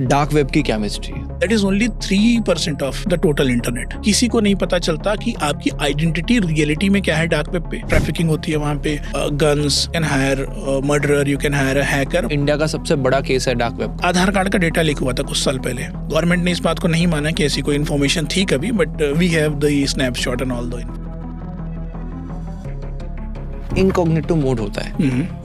Dark web की क्या mystery है? That is only 3% of the total internet. किसी को नहीं पता चलता कि आपकी आइडेंटिटी रियलिटी में क्या है। डार्क वेब पे ट्रैफिकिंग होती है, वहाँ पे guns can hire murderer, you can higher a hacker. India का सबसे बड़ा केस है डार्क वेब। आधार कार्ड का डेटा लीक हुआ था कुछ साल पहले। गवर्नमेंट ने इस बात को नहीं माना कि ऐसी कोई इन्फॉर्मेशन थी कभी, but we have the snapshot and all the incognito mode होता है,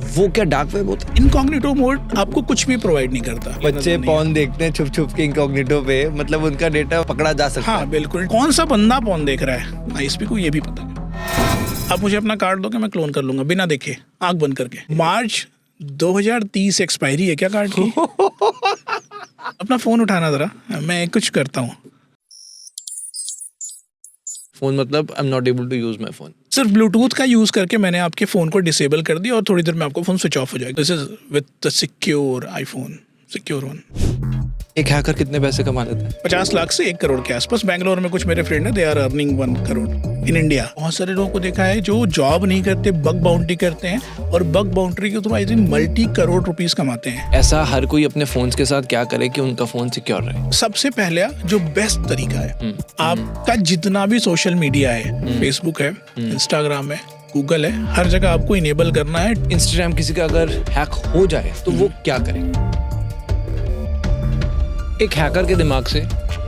वो क्या डार्क वेब होता है? इनकॉग्निटो मोड आपको कुछ भी प्रोवाइड नहीं करता। बच्चे पॉर्न देखते हैं छुप छुप के इनकॉग्निटो पे, मतलब उनका डेटा पकड़ा जा सकता है। हाँ बिल्कुल। कौन सा बंदा पॉर्न देख रहा है आईएसपी को ये भी पता नहीं। आप मुझे अपना कार्ड दो कि मैं क्लोन कर लूंगा बिना देखे, आंख बंद करके। मार्च 2030 एक्सपायरी है क्या कार्ड की? अपना फोन उठाना जरा, मैं कुछ करता हूँ। फोन मतलब I am not able to use my phone. सिर्फ ब्लूटूथ का यूज करके मैंने आपके फोन को डिसेबल कर दिया और थोड़ी देर में आपको फोन स्विच ऑफ हो जाएगा। This is with the secure iPhone, secure one. एक हैकर कितने पैसे कमा लेता है? 50 लाख से 1 करोड़ के आसपास। बैंगलोर में कुछ मेरे फ्रेंड है, they are earning 1 crore in India. बहुत सारे लोगों को देखा है जो जॉब नहीं करते, बग बाउंड्री करते हैं और बग बाउंड्री के through I think multi crore rupees कमाते हैं। ऐसा हर कोई अपने फोन के साथ क्या करे कि उनका फोन सिक्योर रहे? सबसे पहले जो बेस्ट तरीका है, आपका जितना भी सोशल मीडिया है, फेसबुक है, इंस्टाग्राम है, गूगल है, हर जगह आपको इनेबल करना है। इंस्टाग्राम किसी का अगर हैक हो जाए तो वो क्या करे? एक हैकर के दिमाग से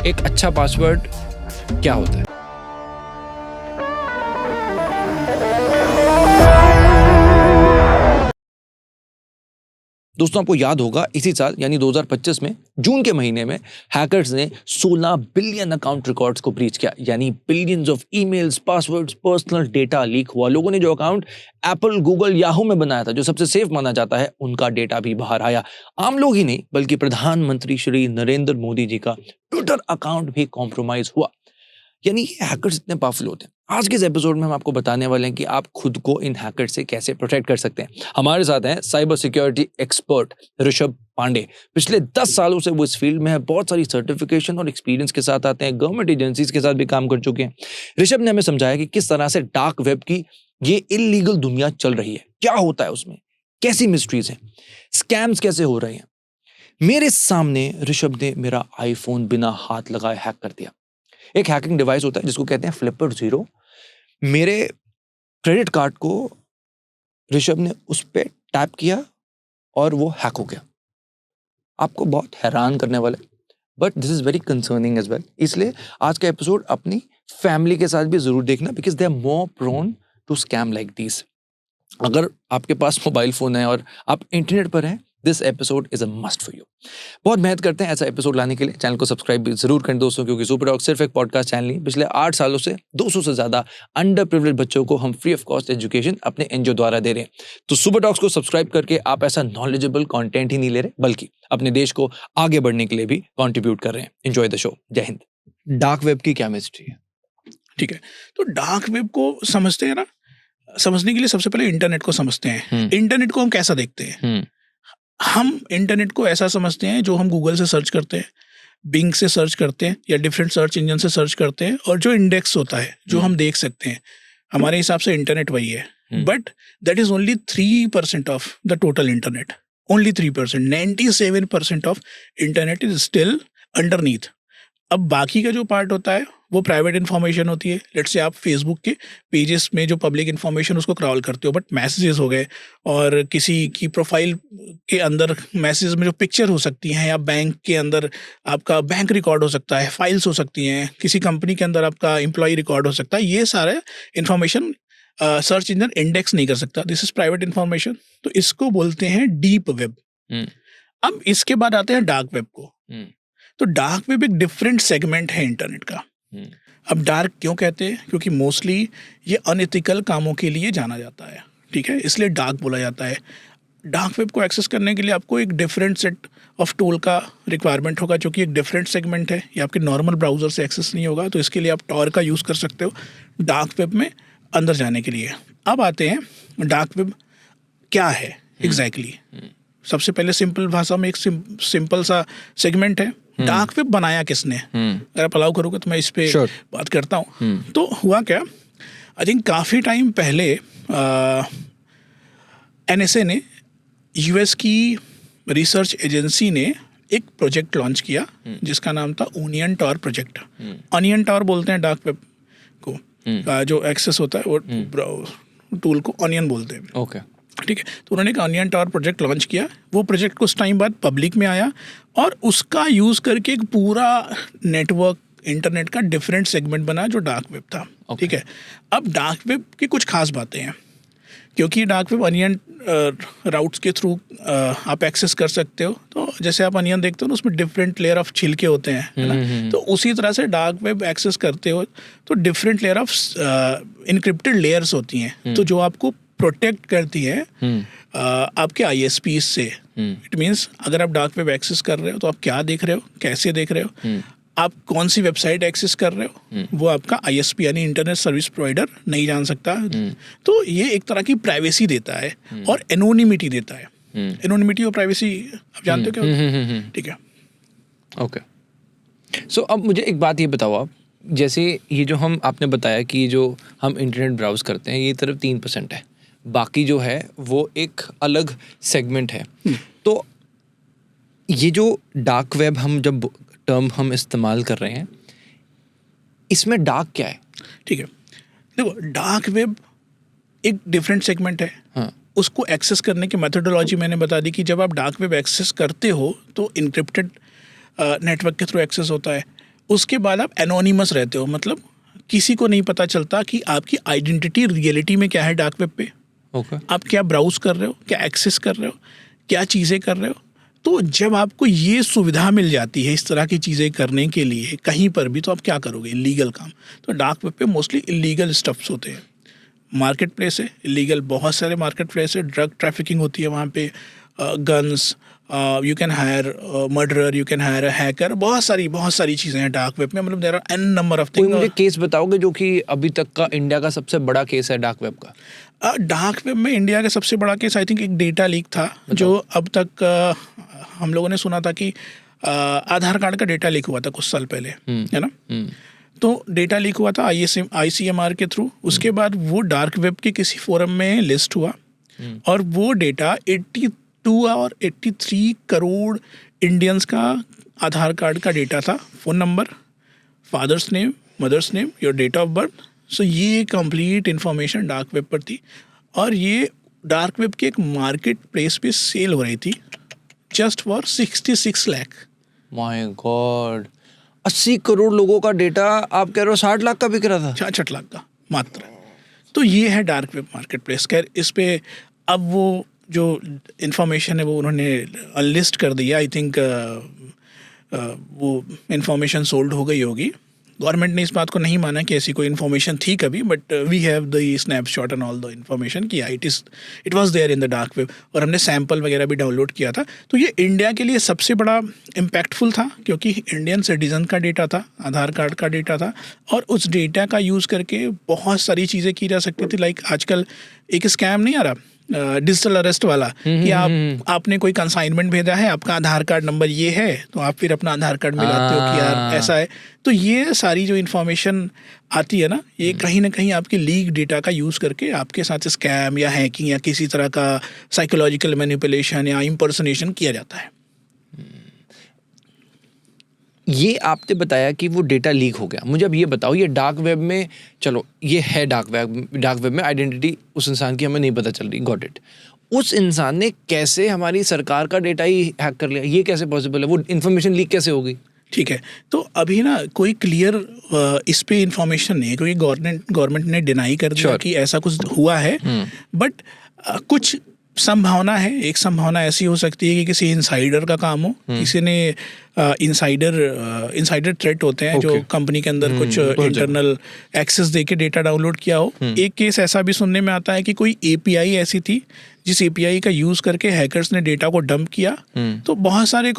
एक अच्छा पासवर्ड क्या होता है? दोस्तों, आपको याद होगा इसी साल यानी 2025 में जून के महीने में हैकर्स ने 16 बिलियन अकाउंट रिकॉर्ड्स को ब्रीच किया, यानी billions of emails, passwords, personal data leak हुआ। लोगों ने जो अकाउंट एप्पल, गूगल, याहू में बनाया था, जो सबसे सेफ माना जाता है, उनका डेटा भी बाहर आया। आम लोग ही नहीं बल्कि प्रधानमंत्री श्री नरेंद्र मोदी जी का ट्विटर अकाउंट भी कॉम्प्रोमाइज हुआ। यानी ये हैकर्स इतने पावरफुल होते हैं। आज के इस एपिसोड में हम आपको बताने वाले हैं कि आप खुद को इन हैकर से कैसे प्रोटेक्ट कर सकते हैं। हमारे साथ हैं cyber security expert Rishabh Pandey. पिछले 10 सालों से वो इस फील्ड में है, बहुत सारी सर्टिफिकेशन और एक्सपीरियंस के साथ आते हैं, गवर्नमेंट एजेंसीज के साथ भी काम कर चुके हैं। ऋषभ ने हमें समझाया कि किस तरह से डार्क वेब की ये इलीगल दुनिया चल रही है, क्या होता है उसमें, कैसी मिस्ट्रीज हैं, स्कैम्स कैसे हो रहे हैं। मेरे सामने ऋषभ ने मेरा आईफोन बिना हाथ लगाए हैक कर दिया। एक हैकिंग डिवाइस होता है जिसको कहते हैं फ्लिपर 0। मेरे क्रेडिट कार्ड को ऋषभ ने उस पे टैप किया और वो हैक हो गया। आपको बहुत हैरान करने वाला है, but this is very concerning as well. इसलिए आज का एपिसोड अपनी फैमिली के साथ भी जरूर देखना, because they are more prone to scam like this. अगर आपके पास मोबाइल फोन है और आप इंटरनेट पर हैं, this episode is a must for you. बहुत मेहनत करते हैं ऐसा एपिसोड लाने के लिए। चैनल को सब्सक्राइब भी जरूर करें दोस्तों, क्योंकि सुपर डॉग सिर्फ एक पॉडकास्ट चैनल नहीं, पिछले 8 सालों से 200 से ज्यादा अंडर प्रिविलेज्ड बच्चों को हम फ्री ऑफ कॉस्ट एजुकेशन अपने एनजीओ द्वारा दे रहे हैं। तो सुपर डॉग्स को सब्सक्राइब करके आप ऐसा नॉलेजेबल कंटेंट ही नहीं ले रहे, बल्कि अपने देश को आगे बढ़ने के लिए भी कंट्रीब्यूट कर रहे हैं। Enjoy the show. जय हिंद। डार्क वेब की क्या मिस्ट्री है? ठीक है, तो डार्क वेब को समझते हैं ना, समझने के लिए सबसे पहले इंटरनेट को समझते हैं। इंटरनेट को हम कैसा देखते हैं? हम इंटरनेट को ऐसा समझते हैं जो हम गूगल से सर्च करते हैं, बिंग से सर्च करते हैं या डिफरेंट सर्च इंजन से सर्च करते हैं, और जो इंडेक्स होता है जो हम देख सकते हैं, हमारे हिसाब से इंटरनेट वही है। But that is only 3% of the total internet. Only 3%। 97% of internet is still underneath. अब बाकी का जो पार्ट होता है वो प्राइवेट इन्फॉर्मेशन होती है। लेट्स से आप फेसबुक के पेजेस में जो पब्लिक इन्फॉर्मेशन उसको क्रॉल करते हो, बट मैसेजेस हो गए, और किसी की प्रोफाइल के अंदर मैसेज में जो पिक्चर हो सकती हैं, या बैंक के अंदर आपका बैंक रिकॉर्ड हो सकता है, फाइल्स हो सकती हैं, किसी कंपनी के अंदर आपका एम्प्लॉय रिकॉर्ड हो सकता है, ये सारे इन्फॉर्मेशन सर्च इंजन इंडेक्स नहीं कर सकता। This is private information. तो इसको बोलते हैं डीप वेब। अब इसके बाद आते हैं डार्क वेब को। तो डार्क वेब एक डिफरेंट सेगमेंट है इंटरनेट का। अब डार्क क्यों कहते हैं? क्योंकि मोस्टली ये अनएथिकल कामों के लिए जाना जाता है, ठीक है, इसलिए डार्क बोला जाता है। डार्क वेब को एक्सेस करने के लिए आपको एक डिफरेंट सेट ऑफ टूल का रिक्वायरमेंट होगा, जो कि एक डिफरेंट सेगमेंट है, ये आपके नॉर्मल ब्राउजर से एक्सेस नहीं होगा। तो इसके लिए आप टॉर का यूज़ कर सकते हो डार्क वेब में अंदर जाने के लिए। अब आते हैं डार्क वेब क्या है एग्जैक्टली। सबसे पहले सिंपल भाषा में एक सिंपल सा सेगमेंट है। डार्क वेब बनाया किसने? अगर आप अलाउ करोगे तो मैं इस पे बात करता हूँ। तो हुआ क्या, आई थिंक काफ़ी टाइम पहले एनएसए ने, यूएस की रिसर्च एजेंसी ने एक प्रोजेक्ट लॉन्च किया जिसका नाम था onion Tor project. Onion Tor बोलते हैं डार्क वेब को, जो एक्सेस होता है वो टूल को ऑनियन बोलते हैं। ओके, ठीक है। तो उन्होंने एक ऑनियन टॉर प्रोजेक्ट लॉन्च किया। वो प्रोजेक्ट कुछ टाइम बाद पब्लिक में आया और उसका यूज़ करके एक पूरा नेटवर्क इंटरनेट का डिफरेंट सेगमेंट बना जो डार्क वेब था। ठीक है। अब डार्क वेब की कुछ खास बातें हैं, क्योंकि डार्क वेब अनियन राउट्स के थ्रू आप एक्सेस कर सकते हो। तो जैसे आप अनियन देखते हो ना, उसमें डिफरेंट लेयर ऑफ छिलके होते हैं, है ना। तो उसी तरह से डार्क वेब एक्सेस करते हो तो different layer of encrypted layers होती हैं, तो जो आपको प्रोटेक्ट करती है आपके ISPs से। इट मीन्स अगर आप डार्क वेब एक्सेस कर रहे हो तो आप क्या देख रहे हो, कैसे देख रहे हो, आप कौन सी वेबसाइट एक्सेस कर रहे हो, वो आपका ISP यानी इंटरनेट सर्विस प्रोवाइडर नहीं जान सकता। तो ये एक तरह की प्राइवेसी देता है और एनोनिमिटी देता है। एनोनिमिटी और प्राइवेसी आप जानते हो क्या होता है? ठीक है। ओके, सो अब मुझे एक बात ये बताओ आप, जैसे ये जो हम आपने बताया कि जो हम इंटरनेट ब्राउज करते हैं ये तरफ 3% है, बाकी जो है वो एक अलग सेगमेंट है। तो ये जो डार्क वेब हम जब टर्म हम इस्तेमाल कर रहे हैं, इसमें डार्क क्या है? ठीक है, देखो डार्क वेब एक डिफरेंट सेगमेंट है। हाँ। उसको एक्सेस करने की मेथोडोलॉजी मैंने बता दी कि जब आप डार्क वेब एक्सेस करते हो तो इनक्रिप्टेड नेटवर्क के थ्रू एक्सेस होता है। उसके बाद आप एनोनिमस रहते हो, मतलब किसी को नहीं पता चलता कि आपकी आइडेंटिटी रियलिटी में क्या है डार्क वेब पे। ओके। आप क्या ब्राउज कर रहे हो, क्या एक्सेस कर रहे हो, क्या चीज़ें कर रहे हो। तो जब आपको ये सुविधा मिल जाती है इस तरह की चीज़ें करने के लिए कहीं पर भी, तो आप क्या करोगे? इलीगल काम। तो डार्क वेब पे मोस्टली इलीगल स्टफ्स होते हैं। मार्केट प्लेस है इलीगल, बहुत सारे मार्केट प्लेस है। ड्रग ट्रैफिकिंग होती है वहाँ पे, guns, you can hire murderer, you can hire hacker, बहुत सारी चीज़ें हैं डार्क वेब में। मतलब there are n number of कोई थिंग। मुझे केस बताओगे जो कि अभी तक का इंडिया का सबसे बड़ा केस है डार्क वेब का? डार्क वेब में इंडिया का सबसे बड़ा केस आई थिंक एक डेटा लीक था, जो अब तक हम लोगों ने सुना था कि आधार कार्ड का डेटा लीक हुआ था कुछ साल पहले, है ना। तो डेटा लीक हुआ था ICMR के थ्रू। उसके बाद वो डार्क वेब के किसी फोरम में लिस्ट हुआ और वो डेटा 82 और 83 करोड़ इंडियंस का आधार कार्ड का डेटा था। Phone number, father's name, mother's name, your date of birth. So ये कंप्लीट इन्फॉर्मेशन डार्क वेब पर थी और ये डार्क वेब के एक मार्केट प्लेस पे सेल हो रही थी just for 66 lakh. My God, 80 crore लोगों का डेटा आप कह रहे हो 60 लाख का बिक रहा था? 66 लाख का मात्र। तो ये है डार्क वेब मार्केट प्लेस। खैर इस पे अब वो जो इन्फॉर्मेशन है वो उन्होंने अनलिस्ट कर दिया। आई थिंक वो इन्फॉर्मेशन सोल्ड हो गई होगी। गवर्नमेंट ने इस बात को नहीं माना कि ऐसी कोई इन्फॉर्मेशन थी कभी, but we have the snapshot and all the information कि it was there in the dark web, और हमने सैंपल वगैरह भी डाउनलोड किया था। तो ये इंडिया के लिए सबसे बड़ा इम्पैक्टफुल था क्योंकि इंडियन सिटीजन का डेटा था, आधार कार्ड का डेटा था, और उस डेटा का यूज़ करके बहुत सारी चीज़ें की जा सकती थी। लाइक आजकल एक स्कैम नहीं आ रहा डिजिटल अरेस्ट वाला, कि आपने कोई कंसाइनमेंट भेजा है, आपका आधार कार्ड नंबर ये है, तो आप फिर अपना आधार कार्ड मिलाते हो कि यार ऐसा है। तो ये सारी जो इन्फॉर्मेशन आती है ना, ये कहीं ना कहीं आपके लीक डेटा का यूज़ करके आपके साथ स्कैम या हैकिंग या किसी तरह का साइकोलॉजिकल मैनिपुलेशन या इम्पर्सनेशन किया जाता है। ये आपने बताया कि वो डेटा लीक हो गया। मुझे अब ये बताओ, ये डार्क वेब में, चलो ये है डार्क वेब में आइडेंटिटी उस इंसान की हमें नहीं पता चल रही, गॉट इट। उस इंसान ने कैसे हमारी सरकार का डेटा ही हैक कर लिया? ये कैसे पॉसिबल है? वो इन्फॉर्मेशन लीक कैसे होगी? ठीक है, तो अभी ना कोई क्लियर इस पे इन्फॉर्मेशन नहीं है क्योंकि गवर्नमेंट ने डिनाई कर दिया कि ऐसा कुछ हुआ है। बट कुछ संभावना है। एक संभावना ऐसी हो सकती है कि किसी इनसाइडर का काम हो, किसी ने इनसाइडर थ्रेट होते हैं जो कंपनी के अंदर कुछ इंटरनल एक्सेस देके डेटा डाउनलोड किया हो। एक केस ऐसा भी सुनने में आता है कि कोई API ऐसी थी जिस API का यूज़ करके हैकर्स ने डेटा को डंप किया। तो बहुत सारे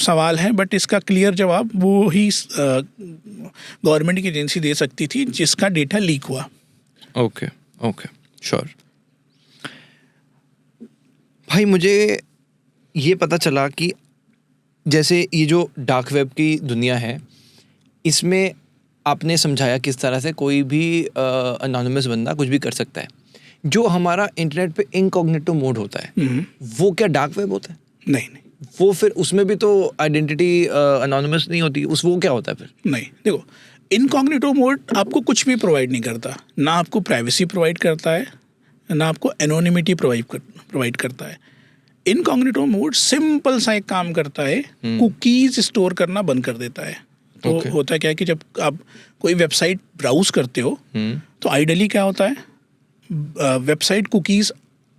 सवाल हैं, बट इसका क्लियर जवाब वो ही गवर्नमेंट की एजेंसी दे सकती थी जिसका डेटा लीक हुआ। Okay, sure. भाई मुझे ये पता चला कि जैसे ये जो डार्क वेब की दुनिया है, इसमें आपने समझाया किस तरह से कोई भी अनोनिमस बंदा कुछ भी कर सकता है। जो हमारा इंटरनेट पे इनकॉग्निटो मोड होता है, वो क्या डार्क वेब होता है? नहीं, वो फिर उसमें भी तो आइडेंटिटी अनोनिमस नहीं होती, उस वो क्या होता है फिर? नहीं, देखो, इनकॉग्निटो मोड आपको कुछ भी प्रोवाइड नहीं करता, ना आपको प्राइवेसी प्रोवाइड करता है, ना आपको एनोनिमिटी प्रोवाइड करता है। इनकॉग्निटो मोड सिंपल सा एक काम करता है, कुकीज स्टोर करना बंद कर देता है। तो होता क्या है कि जब आप कोई वेबसाइट ब्राउज करते हो तो आइडियली क्या होता है, वेबसाइट कुकीज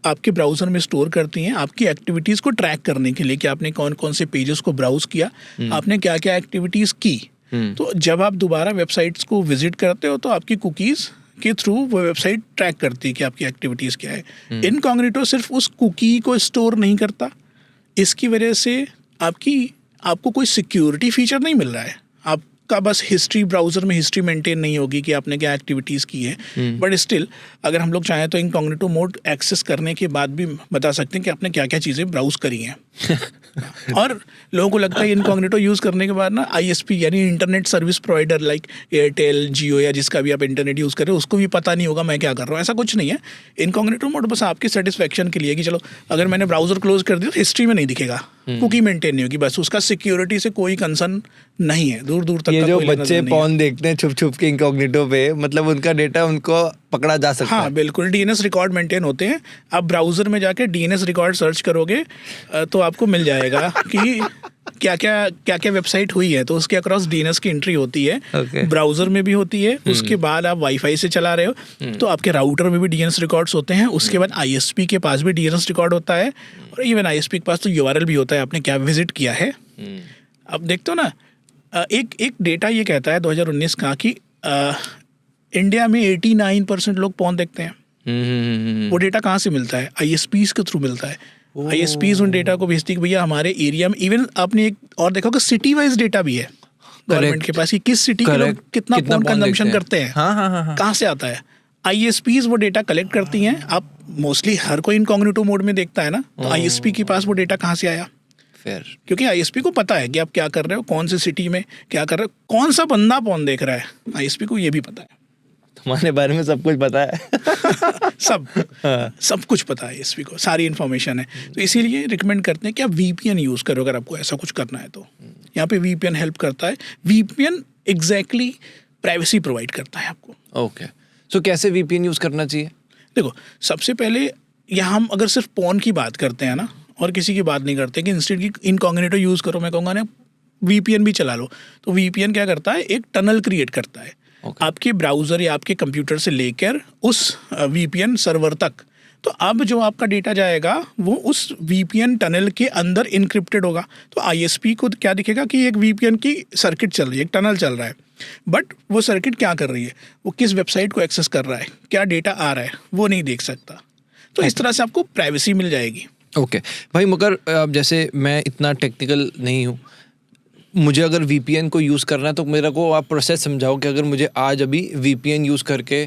आपके ब्राउजर में स्टोर करती हैं आपकी एक्टिविटीज़ को ट्रैक करने के लिए कि आपने कौन कौन से पेजेस को ब्राउज किया, आपने क्या क्या एक्टिविटीज़ की। तो जब आप दोबारा वेबसाइट्स को विजिट करते हो तो आपकी कुकीज़ के थ्रू वो वेबसाइट ट्रैक करती है कि आपकी एक्टिविटीज़ क्या है। इनकॉग्निटो सिर्फ उस कुकी को स्टोर नहीं करता, इसकी वजह से आपको कोई सिक्योरिटी फीचर नहीं मिल रहा है। आपका बस हिस्ट्री, ब्राउज़र में हिस्ट्री मेंटेन नहीं होगी कि आपने क्या एक्टिविटीज़ की है, बट स्टिल अगर हम लोग चाहें तो इनकॉग्निटो मोड एक्सेस करने के बाद भी बता सकते हैं कि आपने क्या क्या चीज़ें ब्राउज करी हैं। और लोगों को लगता है इनकॉग्निटो यूज़ करने के बाद ना आईएसपी यानी internet service provider like Airtel, Jio या जिसका भी आप इंटरनेट यूज़ कर रहे हो उसको भी पता नहीं होगा मैं क्या कर रहा हूँ। ऐसा कुछ नहीं है। इनकॉग्निटो मोड बस आपकी सेटिस्फेक्शन के लिए कि चलो अगर मैंने ब्राउज़र क्लोज कर दिया तो हिस्ट्री में नहीं दिखेगा, कुकी मेंटेन नहीं होगी, बस उसका सिक्योरिटी से कोई कंसर्न नहीं है, दूर दूर तक। ये जो बच्चे पॉर्न देखते हैं छुप छुप के इनकॉग्निटो पे, मतलब उनका डेटा उनको पकड़ा जा सकता है। हाँ बिल्कुल, डीएनएस रिकॉर्ड मेंटेन होते हैं। आप ब्राउज़र में जाके डीएनएस रिकॉर्ड सर्च करोगे तो आपको मिल जाएगा कि क्या क्या वेबसाइट हुई है, तो उसके अक्रॉस डीएनएस की एंट्री होती है। ब्राउज़र में भी होती है, उसके बाद आप वाईफाई से चला रहे हो तो आपके राउटर में भी डीएनएस रिकॉर्ड्स होते हैं, उसके बाद आईएसपी के पास भी डीएनएस रिकॉर्ड होता है, और इवन आईएसपी के पास तो यूआरएल भी होता है आपने क्या विजिट किया है। अब देखते हो ना, एक डेटा ये कहता है 2019 का कि इंडिया में 89% लोग पॉर्न देखते हैं। वो डेटा कहाँ से मिलता है? आईएसपीज के थ्रू मिलता है। आईएसपीज उन डेटा को भेजती है कि भैया हमारे एरिया में, इवन आपने एक और देखा होगा सिटी वाइज डेटा भी है गवर्नमेंट के पास कि किस सिटी के लोग कितना पॉर्न कंजम्पशन करते हैं। कहाँ से आता है? आईएसपीज वो डेटा कलेक्ट करती हैं। आप मोस्टली हर कोई इनकॉग्निटो मोड में देखता है ना, तो आईएसपी के पास वो डेटा कहाँ से आया? क्योंकि आईएसपी को पता है कि आप क्या कर रहे हो, कौन सी सिटी में क्या कर रहे हो, कौन सा बंदा पॉर्न देख रहा है। आईएसपी को ये भी पता है, तुम्हारे बारे में सब कुछ पता है। सब कुछ पता है आईएसपी को, सारी इन्फॉर्मेशन है। तो इसीलिए रिकमेंड करते हैं कि आप वीपीएन यूज़ करो अगर आपको ऐसा कुछ करना है तो। यहाँ पे वीपीएन हेल्प करता है। वीपीएन एग्जैक्टली प्राइवेसी प्रोवाइड करता है आपको। ओके, सो कैसे वीपीएन यूज़ करना चाहिए? देखो, सबसे पहले यहाँ हम अगर सिर्फ पॉर्न की बात करते हैं ना, और किसी की बात नहीं करते कि इंस्टेड की इनकॉग्निटो यूज़ करो, मैं कहूँगा ना वीपीएन भी चला लो। तो वीपीएन क्या करता है, एक टनल क्रिएट करता है आपके ब्राउज़र या आपके कंप्यूटर से लेकर उस वीपीएन सर्वर तक। तो अब जो आपका डेटा जाएगा वो उस वीपीएन टनल के अंदर इनक्रिप्टेड होगा। तो आईएसपी को क्या दिखेगा कि एक वीपीएन की सर्किट चल रही है, एक टनल चल रहा है, बट वो सर्किट क्या कर रही है, वो किस वेबसाइट को एक्सेस कर रहा है, क्या डेटा आ रहा है, वो नहीं देख सकता। तो इस तरह से आपको प्राइवेसी मिल जाएगी। ओके भाई, मगर जैसे मैं इतना टेक्निकल नहीं हूँ, मुझे अगर वीपीएन को यूज़ करना है तो मेरे को आप प्रोसेस समझाओ कि अगर मुझे आज अभी वीपीएन यूज़ करके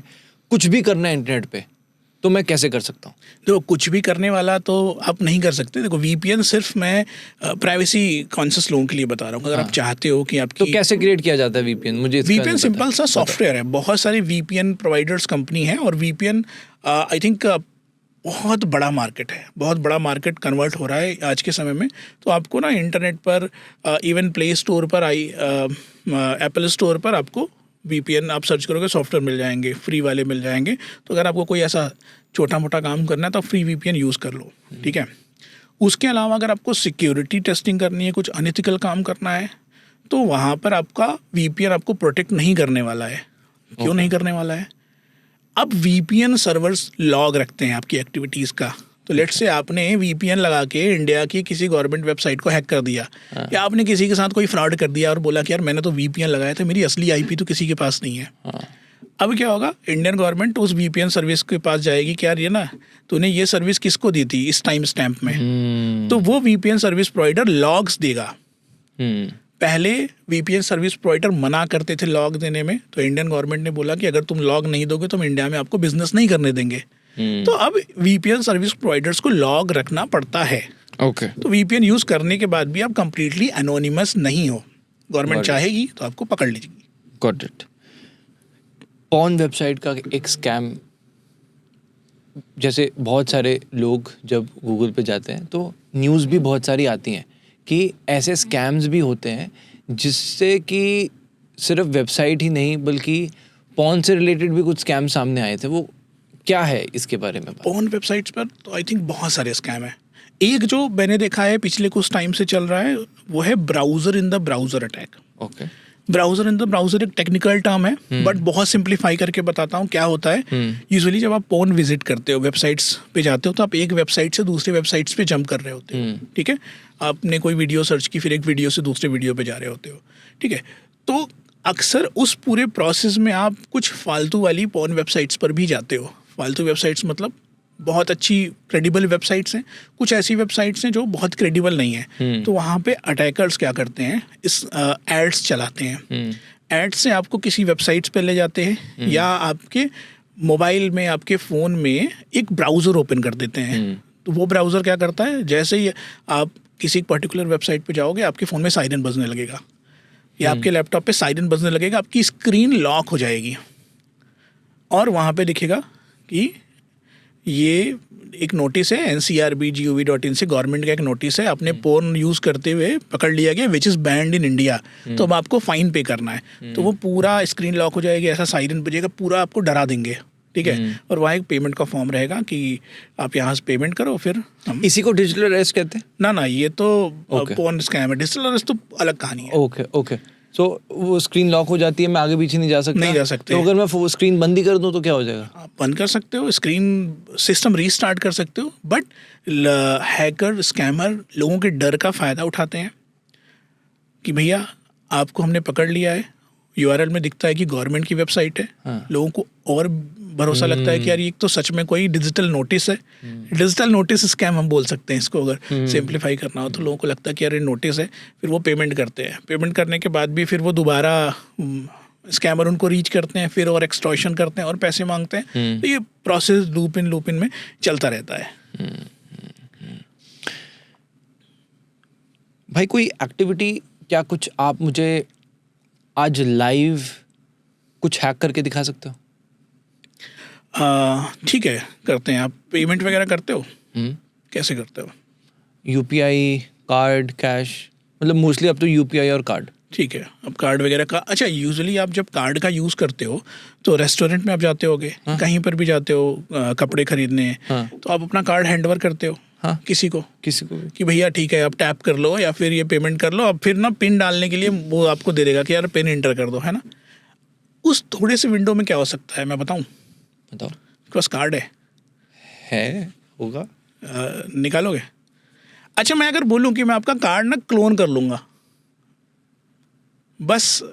कुछ भी करना है इंटरनेट पे तो मैं कैसे कर सकता हूँ? देखो, कुछ भी करने वाला तो आप नहीं कर सकते। देखो, वीपीएन सिर्फ मैं प्राइवेसी कॉन्शियस लोगों के लिए बता रहा हूँ। अगर आप चाहते हो कि आपकी, तो कैसे क्रिएट किया जाता है वीपीएन? मुझे वीपीएन सिंपल सा सॉफ्टवेयर है। बहुत सारे वीपीएन प्रोवाइडर्स कंपनी है, और वीपीएन आई थिंक बहुत बड़ा मार्केट है, बहुत बड़ा मार्केट कन्वर्ट हो रहा है आज के समय में। तो आपको ना इंटरनेट पर इवन प्ले स्टोर पर एप्पल स्टोर पर आपको वीपीएन आप सर्च करोगे, सॉफ्टवेयर मिल जाएंगे, फ्री वाले मिल जाएंगे। तो अगर आपको कोई ऐसा छोटा मोटा काम करना है तो फ्री वीपीएन यूज़ कर लो, ठीक है। उसके अलावा अगर आपको सिक्योरिटी टेस्टिंग करनी है, कुछ अनएथिकल काम करना है, तो वहाँ पर आपका वीपीएन आपको प्रोटेक्ट नहीं करने वाला है। क्यों नहीं करने वाला है? अब वीपीएन सर्वर्स लॉग रखते हैं आपकी एक्टिविटीज़ का। तो लेट्स से आपने वीपीएन लगा के इंडिया की किसी गवर्नमेंट वेबसाइट को हैक कर दिया, या आपने किसी के साथ कोई फ्रॉड कर दिया और बोला कि यार मैंने तो वीपीएन लगाया था, मेरी असली आईपी तो किसी के पास नहीं है। अब क्या होगा, इंडियन गवर्नमेंट उस वीपीएन सर्विस के पास जाएगी कि यार ये ना तूने ये सर्विस किसको दी थी इस टाइम स्टैम्प में। तो वो वीपीएन सर्विस प्रोवाइडर लॉग्स देगा। पहले वीपीएन सर्विस प्रोवाइडर मना करते थे लॉग देने में, तो इंडियन गवर्नमेंट ने बोला कि अगर तुम लॉग नहीं दोगे तो हम इंडिया में आपको बिजनेस नहीं करने देंगे। तो अब वीपीएन सर्विस प्रोवाइडर्स को लॉग रखना पड़ता है। ओके, तो वीपीएन यूज़ करने के बाद भी आप कंप्लीटली एनोनिमस नहीं हो। गवर्नमेंट चाहेगी तो आपको पकड़ लीजिएगी। Got it. पॉर्न वेबसाइट का एक स्कैम, जैसे बहुत सारे लोग जब गूगल पे जाते हैं तो न्यूज़ भी बहुत सारी आती हैं कि ऐसे स्कैम्स भी होते हैं जिससे कि सिर्फ वेबसाइट ही नहीं बल्कि पॉर्न से रिलेटेड भी कुछ स्कैम सामने आए थे, वो क्या है इसके बारे में? पॉर्न वेबसाइट्स पर तो आई थिंक बहुत सारे स्कैम है। एक जो मैंने देखा है पिछले कुछ टाइम से चल रहा है वो है browser in the browser attack. Okay. Browser in the browser एक टेक्निकल टर्म है बट बहुत सिंप्लीफाई करके बताता हूँ क्या होता है। यूजुअली जब आप पोर्न विजिट करते हो, वेबसाइट्स पे जाते हो, तो आप एक वेबसाइट से दूसरे वेबसाइट्स पे जंप कर रहे होते हो, ठीक है। आपने कोई वीडियो सर्च की, फिर एक वीडियो से दूसरे वीडियो पे जा रहे होते हो, ठीक है। तो अक्सर उस पूरे प्रोसेस में आप कुछ फालतू वाली पोर्न वेबसाइट्स पर भी जाते हो। फालतू वेबसाइट्स मतलब बहुत अच्छी क्रेडिबल वेबसाइट्स हैं, कुछ ऐसी वेबसाइट्स हैं जो बहुत क्रेडिबल नहीं है। तो वहाँ पे अटैकर्स क्या करते हैं, इस एड्स चलाते हैं। एड्स से आपको किसी वेबसाइट्स पे ले जाते हैं या आपके मोबाइल में, आपके फ़ोन में एक ब्राउज़र ओपन कर देते हैं। तो वो ब्राउज़र क्या करता है, जैसे ही आप किसी पर्टिकुलर वेबसाइट पे जाओगे आपके फ़ोन में साइरन बजने लगेगा या आपके लैपटॉप पे साइरन बजने लगेगा, आपकी स्क्रीन लॉक हो जाएगी और वहाँ पे लिखेगा कि ये एक नोटिस है, ncrb.gov.in से गवर्नमेंट का एक नोटिस है, आपने पोर्न यूज़ करते हुए पकड़ लिया गया which is band in India, तो अब आपको फ़ाइन पे करना है। तो वो पूरा स्क्रीन लॉक हो जाएगी, ऐसा साइरन बजेगा, पूरा आपको डरा देंगे, ठीक है। और वहाँ एक पेमेंट का फॉर्म रहेगा कि आप यहाँ से पेमेंट करो, फिर हम इसी को डिजिटल अरेस्ट कहते हैं? ना ये तो पोर्न स्कैम है। डिजिटल अरेस्ट तो अलग कहानी है। ओके। सो वो स्क्रीन लॉक हो जाती है, मैं आगे पीछे नहीं जा सकते। तो अगर मैं वो स्क्रीन बंद ही कर दूं तो क्या हो जाएगा? आप बंद कर सकते हो, स्क्रीन सिस्टम रीस्टार्ट कर सकते हो, बट हैकर स्कैमर लोगों के डर का फ़ायदा उठाते हैं कि भैया आपको हमने पकड़ लिया है, यूआरएल में दिखता है कि गवर्नमेंट की वेबसाइट है। हाँ। लोगों को और भरोसा लगता है कि यार ये तो सच में कोई डिजिटल नोटिस है। डिजिटल नोटिस स्कैम हम बोल सकते हैं इसको, अगर सिंप्लीफाई करना हो तो। लोगों को लगता है कि यार ये नोटिस है, फिर वो पेमेंट करते हैं। पेमेंट करने के बाद भी फिर वो दोबारा स्कैमर उनको रीच करते हैं, फिर और एक्सटॉर्शन करते हैं और पैसे मांगते हैं। तो ये प्रोसेस लूप इन में चलता रहता है। भाई कोई एक्टिविटी क्या कुछ आप मुझे आज लाइव कुछ हैक करके दिखा सकते हो? ठीक है, करते हैं। आप पेमेंट वगैरह करते हो? कैसे करते हो? यूपीआई, कार्ड, कैश, मतलब मोस्टली अब तो यूपीआई और कार्ड। ठीक है, अब कार्ड वगैरह का, अच्छा यूजुअली आप जब कार्ड का यूज़ करते हो तो रेस्टोरेंट में आप जाते होगे, कहीं पर भी जाते हो कपड़े खरीदने, तो आप अपना कार्ड हैंडओवर करते हो किसी को भी कि भैया ठीक है आप टैप कर लो या फिर ये पेमेंट कर लो। अब फिर ना पिन डालने के लिए वो आपको दे देगा कि यार पिन इंटर कर दो, है ना। उस थोड़े से विंडो में क्या हो सकता है मैं बताऊँ? बताओ। बस कार्ड होगा, निकालोगे? अच्छा, मैं अगर बोलूँ कि मैं आपका कार्ड ना क्लोन कर लूँगा, बस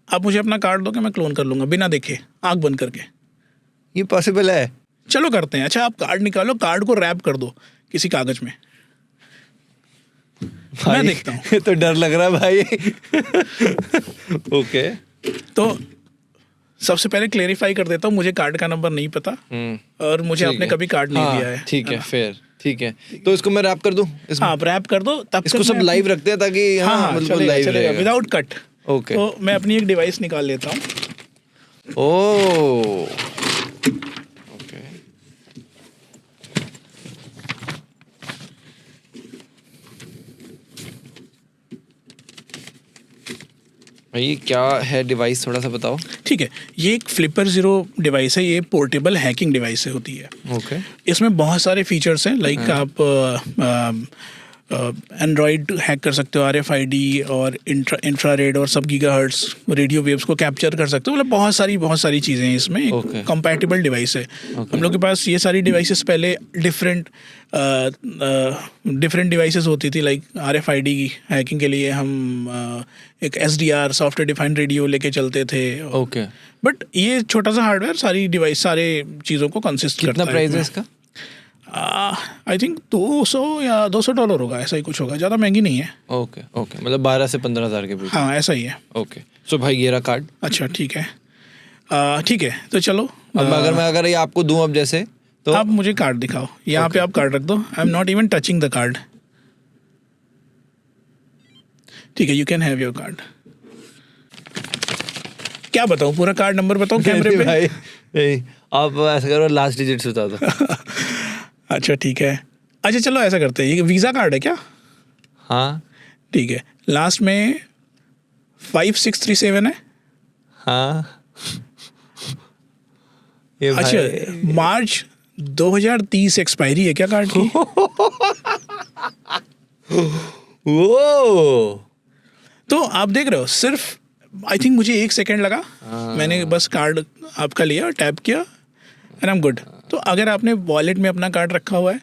आप मुझे अपना कार्ड दो कि मैं क्लोन कर लूँगा बिना देखे, आँख बंद करके। ये पॉसिबल है? चलो करते हैं। अच्छा, आप कार्ड निकालो, कार्ड को रैप कर दो किसी कागज में, मैं देखता हूँ। तो डर लग रहा है भाई। ओके, तो सबसे पहले क्लेरिफाई कर देता हूँ, मुझे कार्ड का नंबर नहीं पता और मुझे आपने कभी कार्ड नहीं दिया है। ठीक है, फिर ठीक है, तो इसको मैं रैप कर दूं? आप रैप कर दो, तब इसको सब लाइव रखते हैं ताकि लाइव रहेगा विदाउट कट। ओके, तो मैं अपनी एक डिवाइस निकाल लेता हूँ। ओके, ये क्या है डिवाइस, थोड़ा सा बताओ। ठीक है, ये एक फ्लिपर ज़ीरो डिवाइस है। ये पोर्टेबल हैकिंग डिवाइस होती है। ओके, इसमें बहुत सारे फीचर्स हैं, लाइक आप एंड्रॉयड हैक कर सकते हो, RFID और इंफ्रारेड और सब गीगाहर्ट्ज़ रेडियो वेव्स को कैप्चर कर सकते हो। मतलब बहुत सारी चीज़ें हैं इसमें। एक कंपैटिबल डिवाइस है। हम लोग के पास ये सारी डिवाइसेस पहले डिफरेंट डिवाइसेस होती थी, लाइक RFID हैकिंग के लिए हम एक SDR सॉफ्टवेयर डिफाइंड रेडियो लेके चलते थे। ओके, बट ये छोटा सा हार्डवेयर सारी डिवाइस सारे चीज़ों को कंसिस्ट करता है। कितना प्राइस है इसका? आई थिंक $200 या $200 होगा, ऐसा ही कुछ होगा, ज़्यादा महंगी नहीं है। ओके, मतलब 12 से 15 हज़ार के बीच। हाँ, ऐसा ही है। ओके, सो भाई ये रहा कार्ड। अच्छा, ठीक है, ठीक है, तो चलो। अब अगर ये आपको दूं अब जैसे, तो आप मुझे कार्ड दिखाओ, यहाँ पे आप कार्ड रख दो। आई am not even touching the card. ठीक है, you can have your card. क्या बताऊँ, पूरा कार्ड नंबर बताऊँ कैमरे पे? भाई आप ऐसा करो, लास्ट डिजिट्स बता दो। अच्छा, ठीक है, अच्छा चलो ऐसा करते हैं, ये वीज़ा कार्ड है क्या? हाँ ठीक है, लास्ट में 5637 है। हाँ ये भाई अच्छा, मार्च 2030 एक्सपायरी है क्या कार्ड की? वो तो आप देख रहे हो, सिर्फ आई थिंक मुझे 1 सेकेंड लगा, मैंने बस कार्ड आपका लिया, टैप किया एंड आई एम गुड। तो अगर आपने वॉलेट में अपना कार्ड रखा हुआ है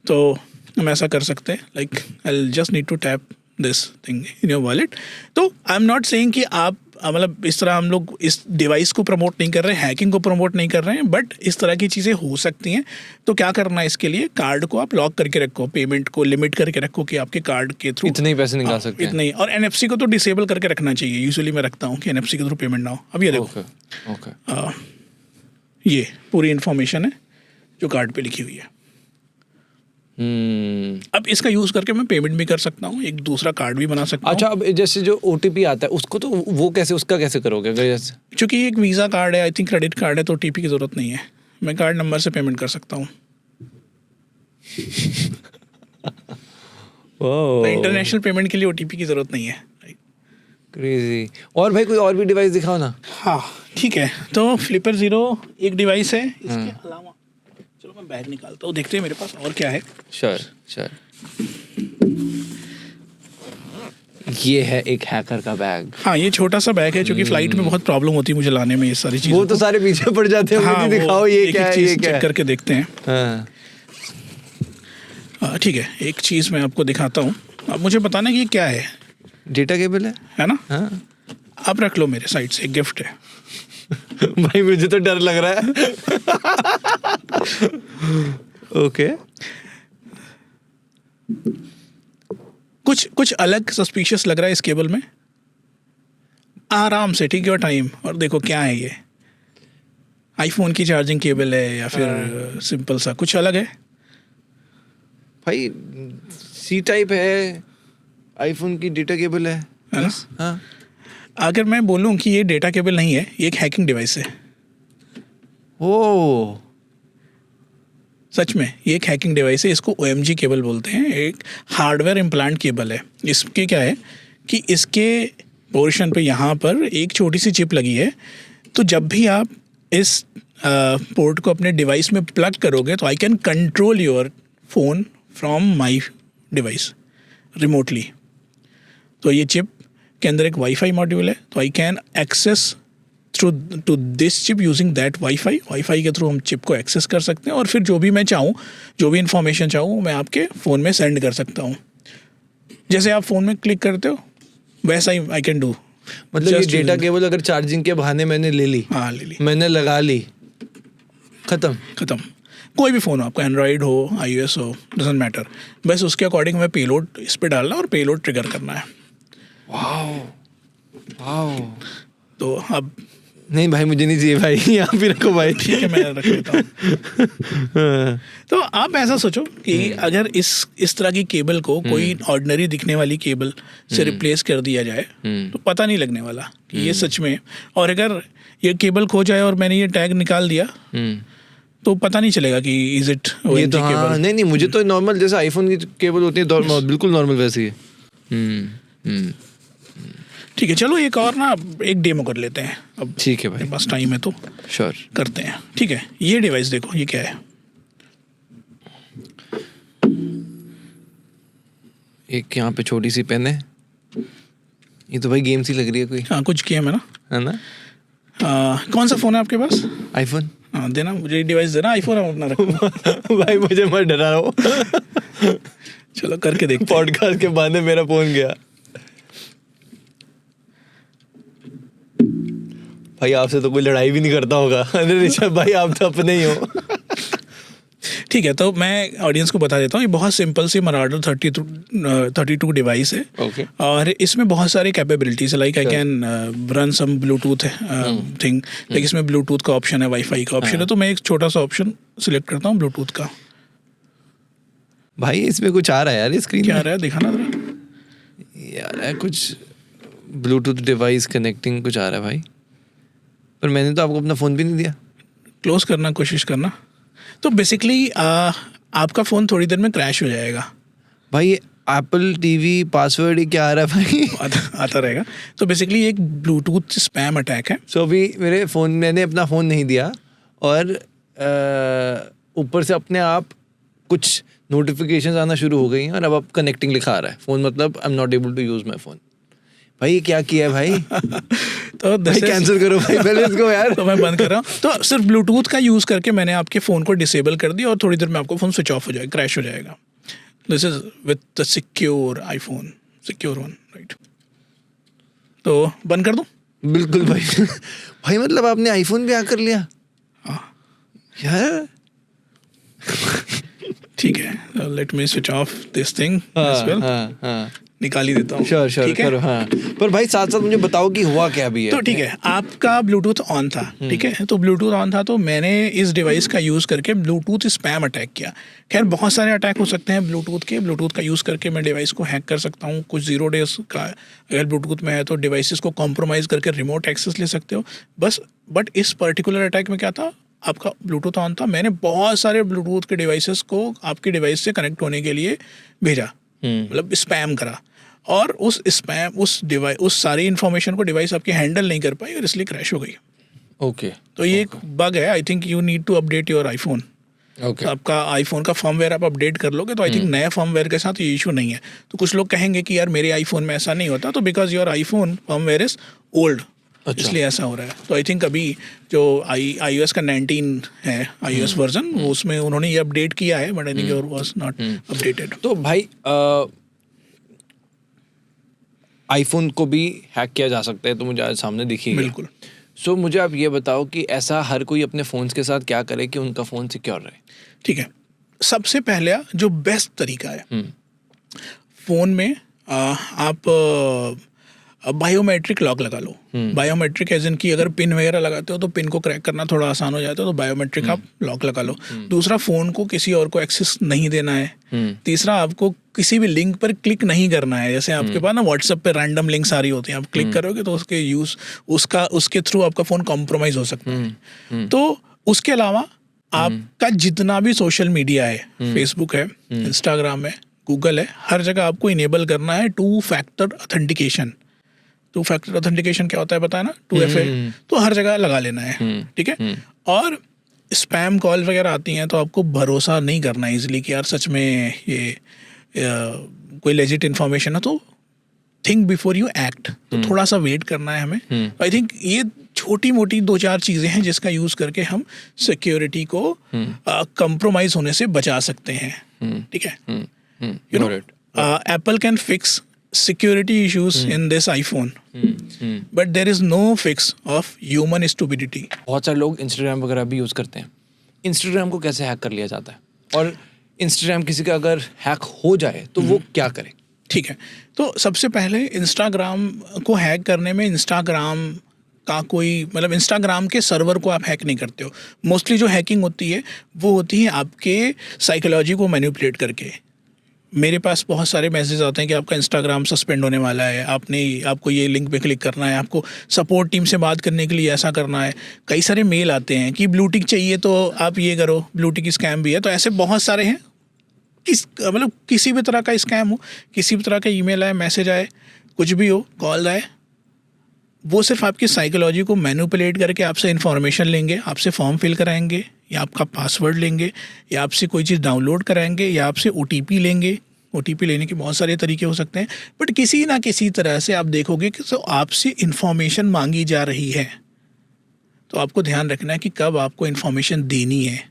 तो हम ऐसा कर सकते हैं, like I just need to tap this thing in your wallet. तो आई एम नॉट सेइंग कि आप मतलब इस तरह हम लोग इस डिवाइस को प्रमोट नहीं कर रहे हैं, हैकिंग को प्रमोट नहीं कर रहे हैं, बट इस तरह की चीज़ें हो सकती हैं। तो क्या करना है इसके लिए, कार्ड को आप लॉक करके रखो, पेमेंट को लिमिट करके रखो कि आपके कार्ड के थ्रू इतने ही पैसे निकाल सकते हैं। इतने ही। और NFC को तो डिसेबल करके रखना चाहिए, यूजुअली मैं रखता हूँ कि NFC के थ्रू पेमेंट ना हो। अब ये देखो, ओके ये पूरी इन्फॉर्मेशन है जो कार्ड पे लिखी हुई है। अब इसका यूज़ करके मैं पेमेंट भी कर सकता हूँ, एक दूसरा कार्ड भी बना सकता हूँ। अच्छा, अब जैसे जो OTP आता है उसको तो वो कैसे, उसका कैसे करोगे? अगर जैसे चूँकि एक वीज़ा कार्ड है, आई थिंक क्रेडिट कार्ड है, तो OTP की ज़रूरत नहीं है, मैं कार्ड नंबर से पेमेंट कर सकता हूँ। तो इंटरनेशनल पेमेंट के लिए OTP की ज़रूरत नहीं है। क्रेजी। और भाई कोई और भी डिवाइस दिखाओ ना। हाँ ठीक है, तो फ्लिपर ज़ीरो एक डिवाइस है, इसके अलावा चलो मैं बैग निकालता हूँ, देखते हैं मेरे पास और क्या है। श्योर। ये है एक हैकर का बैग। हाँ, ये छोटा सा बैग है, क्योंकि फ्लाइट में बहुत प्रॉब्लम होती है मुझे लाने में ये सारी चीज़ें। वो तो सारे पीछे पड़ जाते हैं। हाँ, दिखाओ ये क्या है, ये क्या चेक है करके देखते हैं। हाँ। ठीक है, एक चीज़ मैं आपको दिखाता हूँ, अब मुझे बताना कि ये क्या है। डेटा केबल है ना? हाँ। आप रख लो मेरे साइड से, एक गिफ्ट है। भाई मुझे तो डर लग रहा है। ओके। कुछ अलग सस्पिशियस लग रहा है इस केबल में। आराम से टेक योर टाइम और देखो क्या है ये। आईफोन की चार्जिंग केबल है या फिर सिंपल सा कुछ अलग है? भाई C टाइप है, आईफोन की डेटा केबल है ना? हाँ। अगर मैं बोलूं कि ये डेटा केबल नहीं है, ये एक हैकिंग डिवाइस है। ओ सच में ये एक हैकिंग डिवाइस है, इसको OMG केबल बोलते हैं, एक हार्डवेयर इम्प्लांट केबल है। इसके क्या है कि इसके पोर्शन पे यहाँ पर एक छोटी सी चिप लगी है, तो जब भी आप इस पोर्ट को अपने डिवाइस में प्लग करोगे तो I can control your phone from my device remotely. तो ये चिप के अंदर एक वाईफाई मॉड्यूल है, तो I can access through to this chip using that wifi के थ्रू हम चिप को एक्सेस कर सकते हैं, और फिर जो भी मैं चाहूँ, जो भी इंफॉर्मेशन चाहूँ, मैं आपके फ़ोन में सेंड कर सकता हूँ। जैसे आप फ़ोन में क्लिक करते हो वैसा ही आई कैन डू। मतलब ये डेटा केबल अगर चार्जिंग के बहाने मैंने ले ली, हाँ ले ली, मैंने लगा ली, खत्म। कोई भी फ़ोन हो, आपका एंड्रॉयड हो, iOS हो, डजंट मैटर, बस उसके अकॉर्डिंग हमें पेलोड इस पर डालना और पेलोड ट्रिगर करना है। वाओ। तो अब नहीं भाई मुझे नहीं चाहिए भाई, यहाँ भी रखो भाई। ठीक है, मैं रख लेता हूँ। तो आप ऐसा सोचो कि अगर इस तरह की केबल को कोई ऑर्डिनरी दिखने वाली केबल से रिप्लेस कर दिया जाए तो पता नहीं लगने वाला कि ये सच में। और अगर ये केबल खो जाए और मैंने ये टैग निकाल दिया तो पता नहीं चलेगा कि इज इट ये तो हाँ, नहीं मुझे तो नॉर्मल जैसे आईफोन की केबल होती है बिल्कुल नॉर्मल वैसे ही। ठीक है, चलो एक और ना एक डेमो कर लेते हैं अब। ठीक है भाई, मेरे पास टाइम है तो श्योर करते हैं। ठीक है, ये डिवाइस देखो, ये क्या है? एक यहाँ पे छोटी सी पेन है, ये तो भाई गेम सी लग रही है कोई, हाँ कुछ गेम है ना, है ना? कौन सा फ़ोन है आपके पास? आईफोन। हाँ देना मुझे डिवाइस देना, आईफोन अपना रखो। भाई मुझे मत डरा रहा हो। चलो करके देखते हैं। पॉडकास्ट के बाद मेरा फोन गया। भाई आपसे तो कोई लड़ाई भी नहीं करता होगा। अरे ऋषभ भाई आप तो अपने ही हो। ठीक है, तो मैं ऑडियंस को बता देता हूँ, ये बहुत सिंपल सी Marauder 32 डिवाइस है। Okay. और इसमें बहुत सारी कैपेबिलिटीज है, like I can run some bluetooth thing, like इसमें ब्लूटूथ का ऑप्शन है, वाईफाई का ऑप्शन है, तो मैं एक छोटा सा ऑप्शन सिलेक्ट करता हूँ ब्लूटूथ का। भाई इसमें कुछ आ रहा है यार स्क्रीन क्या आ रहा है दिखाना जरा। यार कुछ ब्लूटूथ डिवाइस कनेक्टिंग कुछ आ रहा है भाई, पर मैंने तो आपको अपना फ़ोन भी नहीं दिया। क्लोज करना कोशिश करना। तो बेसिकली आपका फ़ोन थोड़ी देर में क्रैश हो जाएगा। भाई एप्पल टीवी पासवर्ड ही क्या आ रहा है भाई? आता रहेगा। तो बेसिकली एक ब्लूटूथ स्पैम अटैक है। सो अभी मेरे फ़ोन, मैंने अपना फ़ोन नहीं दिया और ऊपर से अपने आप कुछ नोटिफिकेशंस आना शुरू हो गई हैं और अब कनेक्टिंग लिखा आ रहा है फ़ोन, मतलब I am not able to use my phone. भाई ये क्या किया है भाई? तो भाई कैंसिल करो भाई पहले इसको यार। तो मैं बंद कर रहा हूँ। तो सिर्फ ब्लूटूथ का यूज़ करके मैंने आपके फ़ोन को डिसेबल कर दिया और थोड़ी देर में आपको फ़ोन स्विच ऑफ हो जाएगा, क्रैश हो जाएगा। This is with the secure iPhone, secure one, right? तो बंद कर दूँ? बिल्कुल भाई। भाई मतलब आपने आईफोन भी हैक कर लिया? हाँ यार ठीक है, let me switch off this thing as well. हाँ निकाल ही देता हूँ। श्योर ठीक है? करो। हाँ पर भाई साथ साथ मुझे बताओ कि हुआ क्या भी है। तो ठीक है, आपका ब्लूटूथ ऑन था, ठीक है? तो ब्लूटूथ ऑन था तो मैंने इस डिवाइस का यूज़ करके ब्लूटूथ स्पैम अटैक किया। खैर बहुत सारे अटैक हो सकते हैं ब्लूटूथ के। ब्लूटूथ का यूज़ करके मैं डिवाइस को हैक कर सकता हूँ। कुछ 0 डेज का अगर ब्लूटूथ में है तो डिवाइसेस को कॉम्प्रोमाइज़ करके रिमोट एक्सेस ले सकते हो बस। बट इस पर्टिकुलर अटैक में क्या था, आपका ब्लूटूथ ऑन था, मैंने बहुत सारे ब्लूटूथ के डिवाइसेस को आपकी डिवाइस से कनेक्ट होने के लिए भेजा, मतलब स्पैम करा, और उस सारी इन्फॉर्मेशन को डिवाइस आपकी हैंडल नहीं कर पाई और इसलिए क्रैश हो गई। ओके तो ये एक बग है। I think you need to update your iPhone. Okay आपका आईफोन का फर्मवेयर आप अपडेट कर लोगे तो आई थिंक नए फर्मवेयर के साथ ये इशू नहीं है। तो कुछ लोग कहेंगे कि यार मेरे आईफोन में ऐसा नहीं होता, तो because your iPhone firmware is old, इसलिए ऐसा हो रहा है। तो आई थिंक अभी जो iOS का 19 है iOS वर्जन, उसमें उन्होंने ये अपडेट किया है, but I think your was not updated. तो भाई आईफोन को भी हैक किया जा सकता है, तो मुझे आज सामने दिखी गया। बिल्कुल। सो मुझे आप ये बताओ कि ऐसा हर कोई अपने फ़ोन्स के साथ क्या करे कि उनका फ़ोन सिक्योर रहे? ठीक है, सबसे पहले जो बेस्ट तरीका है, फ़ोन में आप बायोमेट्रिक लॉक लगा लो। बायोमेट्रिक एज इन की अगर पिन वगैरह लगाते हो तो पिन को क्रैक करना थोड़ा आसान हो जाता है, तो बायोमेट्रिक आप लॉक लगा लो। दूसरा, फ़ोन को किसी और को एक्सेस नहीं देना है। तीसरा, आपको किसी भी लिंक पर क्लिक नहीं करना है। जैसे आपके पास ना व्हाट्सएप पे रैंडम लिंक्स आ रही होती हैं, आप क्लिक करोगे तो उसके थ्रू आपका फ़ोन कॉम्प्रोमाइज़ हो सकता है। तो उसके अलावा आपका जितना भी सोशल मीडिया है, फेसबुक है, इंस्टाग्राम है, गूगल है, हर जगह आपको इनेबल करना है 2 फैक्टर ऑथेंटिकेशन। 2 फैक्टर ऑथेंटिकेशन क्या होता है पता है ना? 2FA। तो हर जगह लगा लेना है, ठीक है? और स्पैम कॉल वगैरह आती हैं तो आपको भरोसा नहीं करना इजीली कि यार सच में ये कोई लेजिट इन्फॉर्मेशन है। तो थिंक बिफोर यू एक्ट। तो थोड़ा सा वेट करना है हमें। आई थिंक ये छोटी मोटी 2-4 चीज़ें हैं जिसका यूज़ करके हम सिक्योरिटी को कंप्रोमाइज होने से बचा सकते हैं, ठीक है? You know, Apple can fix security issues in this iPhone, but there is no fix of human stupidity. बहुत सारे लोग इंस्टाग्राम वगैरह भी यूज़ करते हैं। इंस्टाग्राम को कैसे हैक कर लिया जाता है, और इंस्टाग्राम किसी का अगर हैक हो जाए तो वो क्या करे? ठीक है, तो सबसे पहले इंस्टाग्राम को हैक करने में इंस्टाग्राम का कोई मतलब इंस्टाग्राम के सर्वर को आप हैक नहीं करते हो। मोस्टली जो हैकिंग होती है वो होती है आपके साइकोलॉजी को मैनिपुलेट करके। मेरे पास बहुत सारे मैसेज आते हैं कि आपका इंस्टाग्राम सस्पेंड होने वाला है, आपको ये लिंक पे क्लिक करना है, आपको सपोर्ट टीम से बात करने के लिए ऐसा करना है। कई सारे मेल आते हैं कि ब्लू टिक चाहिए तो आप ये करो, ब्लू टिक स्कैम भी है। तो ऐसे बहुत सारे हैं। मतलब किसी भी तरह का स्कैम हो, किसी भी तरह का ईमेल आए, मैसेज आए, कुछ भी हो, कॉल आए, वो सिर्फ आपकी साइकोलॉजी को मैनिपुलेट करके आपसे इन्फॉर्मेशन लेंगे, आपसे फॉर्म फिल कराएंगे, या आपका पासवर्ड लेंगे, या आपसे कोई चीज़ डाउनलोड कराएंगे, या आपसे OTP लेंगे। OTP लेने के बहुत सारे तरीके हो सकते हैं, बट किसी ना किसी तरह से आप देखोगे कि तो आपसे इन्फॉर्मेशन मांगी जा रही है। तो आपको ध्यान रखना है कि कब आपको इन्फॉर्मेशन देनी है,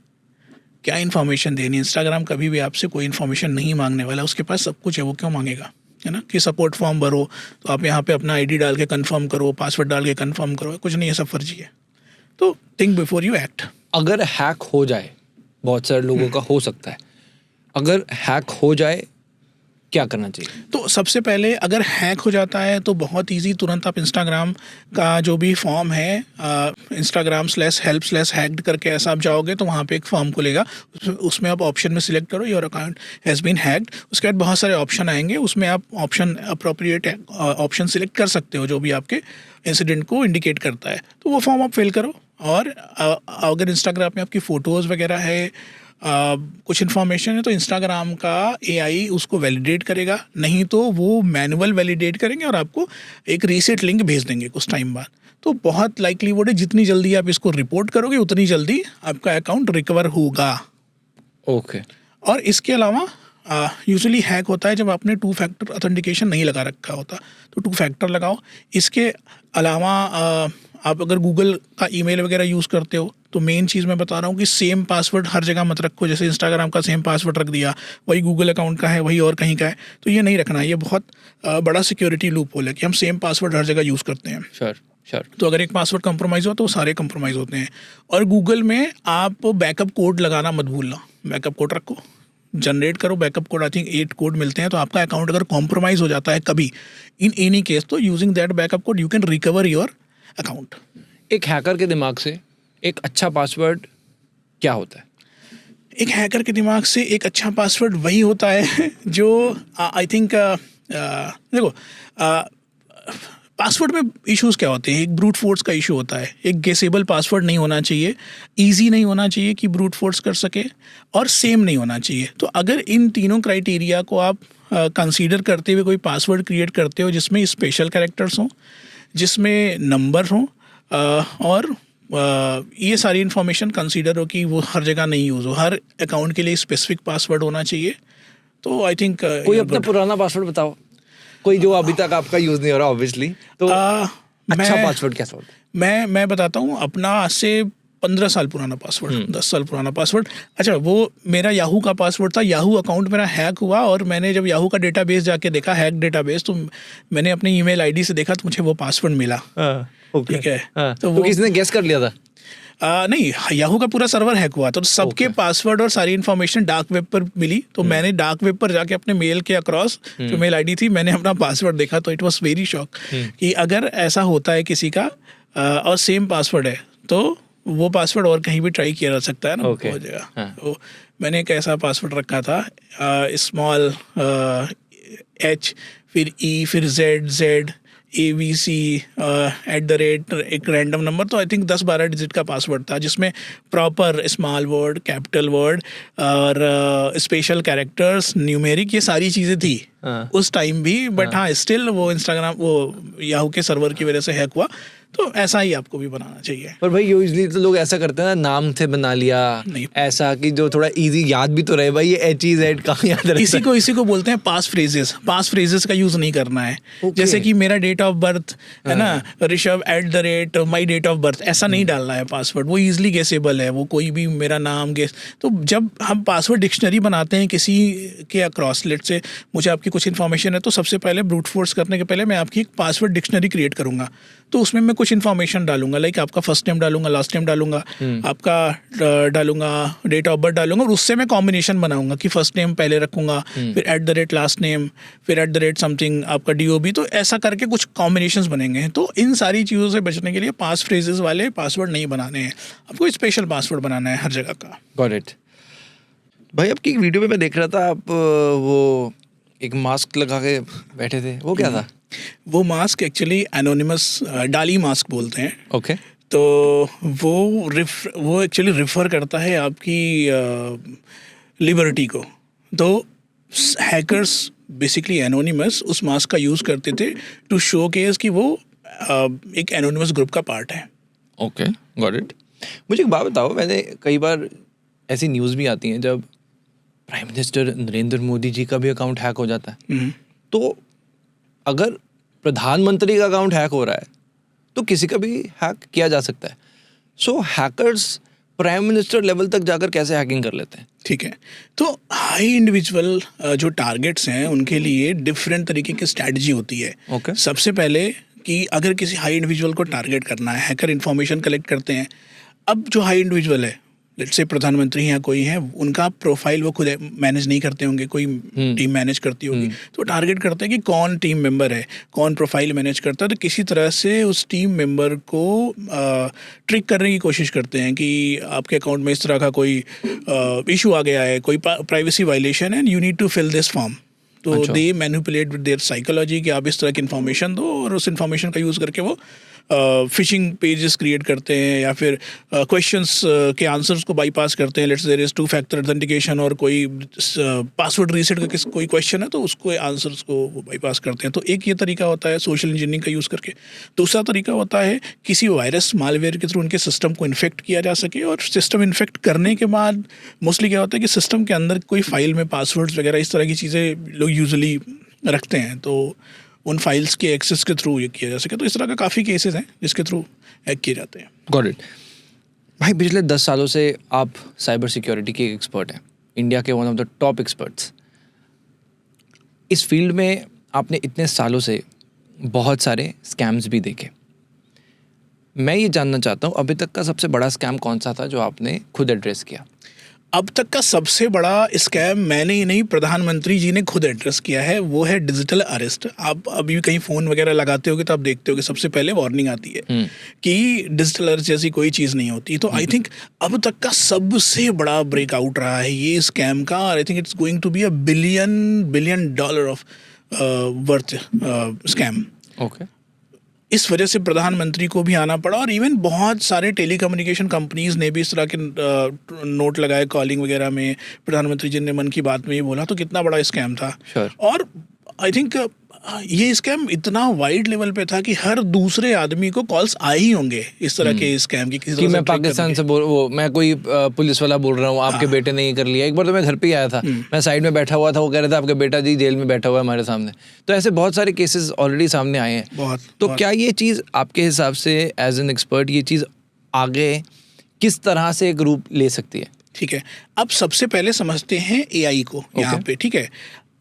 क्या इन्फॉर्मेशन देनी है। इंस्टाग्राम कभी भी आपसे कोई इन्फॉर्मेशन नहीं मांगने वाला, उसके पास सब कुछ है, वो क्यों मांगेगा, है ना? कि सपोर्ट फॉर्म भरो तो आप यहाँ पे अपना ID डाल के कंफर्म करो, पासवर्ड डाल के कंफर्म करो, कुछ नहीं, ये सब फर्जी है। तो थिंक बिफोर यू एक्ट। अगर हैक हो जाए, बहुत सारे लोगों का हो सकता है, अगर हैक हो जाए क्या करना चाहिए? तो सबसे पहले अगर हैक हो जाता है तो बहुत इजी, तुरंत आप इंस्टाग्राम का जो भी फॉर्म है Instagram/help/hacked करके ऐसा आप जाओगे तो वहाँ पे एक फॉर्म खुलेगा, उसमें आप ऑप्शन में सिलेक्ट करो your account has been hacked. उसके बाद बहुत सारे ऑप्शन आएंगे, उसमें आप ऑप्शन अप्रोप्रिएट ऑप्शन सिलेक्ट कर सकते हो जो भी आपके इंसिडेंट को इंडिकेट करता है। तो वो फॉर्म आप फिल करो, और अगर इंस्टाग्राम में आपकी फ़ोटोज़ वगैरह है, कुछ इन्फॉर्मेशन है तो इंस्टाग्राम का AI उसको वैलिडेट करेगा, नहीं तो वो मैनुअल वैलिडेट करेंगे और आपको एक रीसेट लिंक भेज देंगे कुछ टाइम बाद। तो बहुत लाइकलीहुड है जितनी जल्दी आप इसको रिपोर्ट करोगे उतनी जल्दी आपका अकाउंट रिकवर होगा। ओके। और इसके अलावा यूजुअली हैक होता है जब आपने 2 फैक्टर ऑथेंटिकेशन नहीं लगा रखा होता, तो 2 फैक्टर लगाओ। इसके अलावा आप अगर गूगल का ईमेल वगैरह यूज़ करते हो तो मेन चीज़ मैं बता रहा हूँ कि सेम पासवर्ड हर जगह मत रखो। जैसे इंस्टाग्राम का सेम पासवर्ड रख दिया, वही गूगल अकाउंट का है, वही और कहीं का है, तो ये नहीं रखना है। ये बहुत बड़ा सिक्योरिटी लूप होल है कि हम सेम पासवर्ड हर जगह यूज़ करते हैं। श्योर। तो अगर एक पासवर्ड कंप्रोमाइज़ हो तो सारे कंप्रोमाइज़ होते हैं। और गूगल में आप बैकअप कोड लगाना मत भूलना। बैकअप कोड रखो, जनरेट करो backup code. I think 8 code मिलते हैं। तो आपका अकाउंट अगर कॉम्प्रोमाइज़ हो जाता है कभी इन एनी केस, तो using that backup code you can recover your account. एक हैकर के दिमाग से एक अच्छा पासवर्ड क्या होता है? एक हैकर के दिमाग से एक अच्छा पासवर्ड वही होता है जो आई थिंक देखो पासवर्ड में इश्यूज क्या होते हैं। एक ब्रूट फोर्स का इशू होता है, एक गेसेबल पासवर्ड नहीं होना चाहिए, इजी नहीं होना चाहिए कि ब्रूट फोर्स कर सके, और सेम नहीं होना चाहिए। तो अगर इन तीनों क्राइटेरिया को आप कंसीडर करते हुए कोई पासवर्ड क्रिएट करते हो जिसमें स्पेशल कैरेक्टर्स हों, जिसमें नंबर हों, और ये सारी इन्फॉर्मेशन कंसीडर हो कि वो हर जगह नहीं यूज़ हो, हर अकाउंट के लिए स्पेसिफिक पासवर्ड होना चाहिए, तो आई थिंक कोई अपना पुराना पासवर्ड बताओ, कोई जो अभी तक आपका यूज नहीं हो रहा ऑब्वियसली, तो अच्छा पासवर्ड कैसा होता है? मैं बताता हूँ अपना आज से 15 साल पुराना पासवर्ड, 10 साल पुराना पासवर्ड। अच्छा, वो मेरा याहू का पासवर्ड था। याहू अकाउंट मेरा हैक हुआ और मैंने जब याहू का डेटाबेस जाके देखा, हैक डेटाबेस, तो मैंने अपने ईमेल आईडी से देखा तो मुझे वो पासवर्ड मिला। ठीक है। तो किसने गेस कर लिया था? नहीं, याहू का पूरा सर्वर हैक हुआ, तो सबके पासवर्ड और सारी इन्फॉर्मेशन डार्क वेब पर मिली। तो मैंने डार्क वेब पर जाके अपने मेल के अक्रॉस जो मेल आईडी थी, मैंने अपना पासवर्ड देखा, तो इट वाज वेरी शॉक कि अगर ऐसा होता है किसी का और सेम पासवर्ड है तो वो पासवर्ड और कहीं भी ट्राई किया जा सकता है ना, हो जाएगा। तो मैंने एक ऐसा पासवर्ड रखा था, स्मॉल H फिर E फिर Z ABC @ एक रैंडम नंबर। तो आई थिंक 10-12 डिजिट का पासवर्ड था जिसमें proper small word, capital word और स्पेशल कैरेक्टर्स, न्यूमेरिक, ये सारी चीज़ें थी उस टाइम भी। बट हाँ, स्टिल वो इंस्टाग्राम, वो याहू के सर्वर की वजह से हैक हुआ। तो ऐसा ही आपको भी बनाना चाहिए। पर भाई यूजली तो लोग ऐसा करते हैं ना, नाम से बना लिया, ऐसा कि जो थोड़ा इजी याद भी तो रहे। भाई ये HEZ कहाँ याद रहता है? इसी को बोलते हैं पास फ्रेजेस का यूज नहीं करना है। जैसे कि मेरा डेट ऑफ बर्थ है ना, ऋषभ @ माई डेट ऑफ बर्थ, ऐसा नहीं डालना है पासवर्ड। वो इजिली गेसेबल है, वो कोई भी मेरा नाम गेस। तो जब हम पासवर्ड डिक्शनरी बनाते हैं किसी के अक्रॉस, लेट से मुझे आपकी कुछ इन्फॉर्मेशन है, तो सबसे पहले ब्रूट फोर्स करने के पहले मैं आपकी एक पासवर्ड डिक्शनरी क्रिएट करूंगा। तो उसमें मैं कुछ इन्फॉर्मेशन डालूंगा, लाइक आपका फर्स्ट नेम डालूंगा, लास्ट नेम डालूंगा, आपका डालूंगा, डेट ऑफ बर्थ डालूंगा, और उससे मैं कॉम्बिनेशन बनाऊंगा कि फर्स्ट नेम पहले रखूंगा, फिर @ लास्ट नेम, फिर @ समथिंग आपका DOB। तो ऐसा करके कुछ कॉम्बिनेशंस बनेंगे। तो इन सारी चीज़ों से बचने के लिए पास फ्रेजेस वाले पासवर्ड नहीं बनाने हैं, आपको स्पेशल पासवर्ड बनाना है हर जगह का। Got it. भाई आपकी एक वीडियो में मैं देख रहा था, आप वो एक मास्क लगा के बैठे थे, वो क्या था? वो मास्क एक्चुअली एनोनिमस डाली मास्क बोलते हैं। ओके। तो वो एक्चुअली रिफ़र करता है आपकी लिबर्टी को। तो हैकर्स बेसिकली एनोनिमस उस मास्क का यूज़ करते थे टू शो केस कि वो एक एनोनिमस ग्रुप का पार्ट है। Okay, got it. मुझे एक बात बताओ, मैंने कई बार ऐसी न्यूज़ भी आती हैं जब प्राइम मिनिस्टर नरेंद्र मोदी जी का भी अकाउंट हैक हो जाता है। तो अगर प्रधानमंत्री का अकाउंट हैक हो रहा है तो किसी का भी हैक किया जा सकता है। सो हैकर्स प्राइम मिनिस्टर लेवल तक जाकर कैसे हैकिंग कर लेते हैं? ठीक है, तो हाई इंडिविजुअल जो टारगेट्स हैं उनके लिए डिफरेंट तरीके की स्ट्रैटेजी होती है। Okay. सबसे पहले कि अगर किसी हाई इंडिविजुअल को टारगेट करना है, हैकर इन्फॉर्मेशन कलेक्ट करते हैं। अब जो हाई इंडिविजुअल है, लेट्स से प्रधानमंत्री या कोई है, उनका प्रोफाइल वो खुद मैनेज नहीं करते होंगे, कोई टीम मैनेज करती होगी। तो टारगेट करते हैं कि कौन टीम मेंबर है, कौन प्रोफाइल मैनेज करता है। तो किसी तरह से उस टीम मेंबर को ट्रिक करने की कोशिश करते हैं कि आपके अकाउंट में इस तरह का कोई इशू आ गया है, कोई प्राइवेसी वायलेशन है, you need to fill this form. तो they manipulate with their psychology कि आप इस तरह की इन्फॉर्मेशन दो, और उस इन्फॉर्मेशन का यूज़ करके वो फिशिंग पेजेस क्रिएट करते हैं या फिर क्वेश्चंस के आंसर्स को बाईपास करते हैं। Let's there is 2 factor authentication और कोई पासवर्ड रीसेट का कोई क्वेश्चन है तो उसको आंसर्स को बाईपास करते हैं। तो एक ये तरीका होता है सोशल इंजीनियरिंग का यूज़ करके। दूसरा तरीका होता है किसी वायरस मालवेयर के थ्रू उनके सिस्टम को इन्फेक्ट किया जा सके, और सिस्टम इन्फेक्ट करने के बाद मोस्टली क्या होता है कि सिस्टम के अंदर कोई फाइल में पासवर्ड्स वगैरह इस तरह की चीज़ें लोग यूजुअली रखते हैं, तो उन फाइल्स के एक्सेस के थ्रू ये किया जा सके। तो इस तरह का काफ़ी केसेस हैं जिसके थ्रू हैक किए जाते हैं। Got it. भाई पिछले 10 सालों से आप साइबर सिक्योरिटी के एक एक्सपर्ट हैं, इंडिया के one of the top experts. इस फील्ड में आपने इतने सालों से बहुत सारे स्कैम्स भी देखे। मैं ये जानना चाहता हूँ अभी तक का सबसे बड़ा स्कैम कौन सा था जो आपने खुद एड्रेस किया? अब तक का सबसे बड़ा स्कैम मैंने ही नहीं, प्रधानमंत्री जी ने खुद एड्रेस किया है, वो है डिजिटल अरेस्ट। आप अभी कहीं फ़ोन वगैरह लगाते होगे तो आप देखते होगे सबसे पहले वार्निंग आती है कि डिजिटल अरेस्ट जैसी कोई चीज़ नहीं होती। तो आई थिंक अब तक का सबसे बड़ा ब्रेकआउट रहा है ये स्कैम का, और I think it's going to be $1 billion of worth scam. Okay. इस वजह से प्रधानमंत्री को भी आना पड़ा, और इवन बहुत सारे टेलीकम्युनिकेशन कंपनीज ने भी इस तरह के नोट लगाए कॉलिंग वगैरह में। प्रधानमंत्री जी ने मन की बात में ये बोला, तो कितना बड़ा स्कैम था। और आई थिंक ये स्कैम इतना वाइड लेवल पे था कि हर दूसरे आदमी को कॉल्स आए ही होंगे इस तरह के स्कैम की, किसी तरह कि मैं पाकिस्तान से मैं कोई पुलिस वाला बोल रहा हूँ, आपके बेटे ने ये कर लिया। एक बार तो मैं घर पे ही आया था, मैं साइड में बैठा हुआ था, वो कह रहा था आपके बेटा जी जेल में बैठा हुआ है हमारे सामने। तो ऐसे बहुत सारे केसेस ऑलरेडी सामने आए हैं। तो क्या ये चीज़ आपके हिसाब से एज एन एक्सपर्ट ये चीज़ आगे किस तरह से एक रूप ले सकती है? ठीक है, अब सबसे पहले समझते हैं AI को यहाँ पे। ठीक है,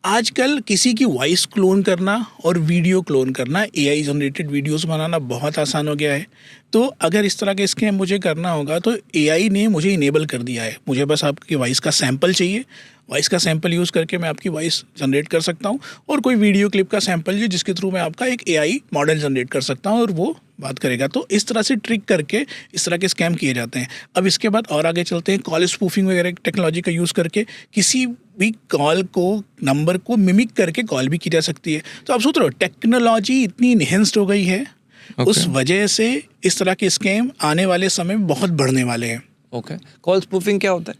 आजकल किसी की वॉइस क्लोन करना और वीडियो क्लोन करना, AI जनरेटेड वीडियोस बनाना बहुत आसान हो गया है। तो अगर इस तरह के स्कैम मुझे करना होगा तो AI ने मुझे इनेबल कर दिया है। मुझे बस आपकी वॉइस का सैंपल चाहिए, वॉइस का सैंपल यूज़ करके मैं आपकी वॉइस जनरेट कर सकता हूँ, और कोई वीडियो क्लिप का सैंपल चाहिए जिसके थ्रू मैं आपका एक AI मॉडल जनरेट कर सकता हूँ और वो बात करेगा। तो इस तरह से ट्रिक करके इस तरह के स्कैम किए जाते हैं। अब इसके बाद और आगे चलते हैं, कॉल स्पूफिंग वगैरह टेक्नोलॉजी का यूज़ करके किसी भी कॉल को, नंबर को मिमिक करके कॉल भी की जा सकती है। तो आप सोच रहे हो टेक्नोलॉजी इतनी इनहेंस्ड हो गई है, उस वजह से इस तरह के स्कैम आने वाले समय में बहुत बढ़ने वाले हैं। ओके, कॉल स्पूफिंग क्या होता है?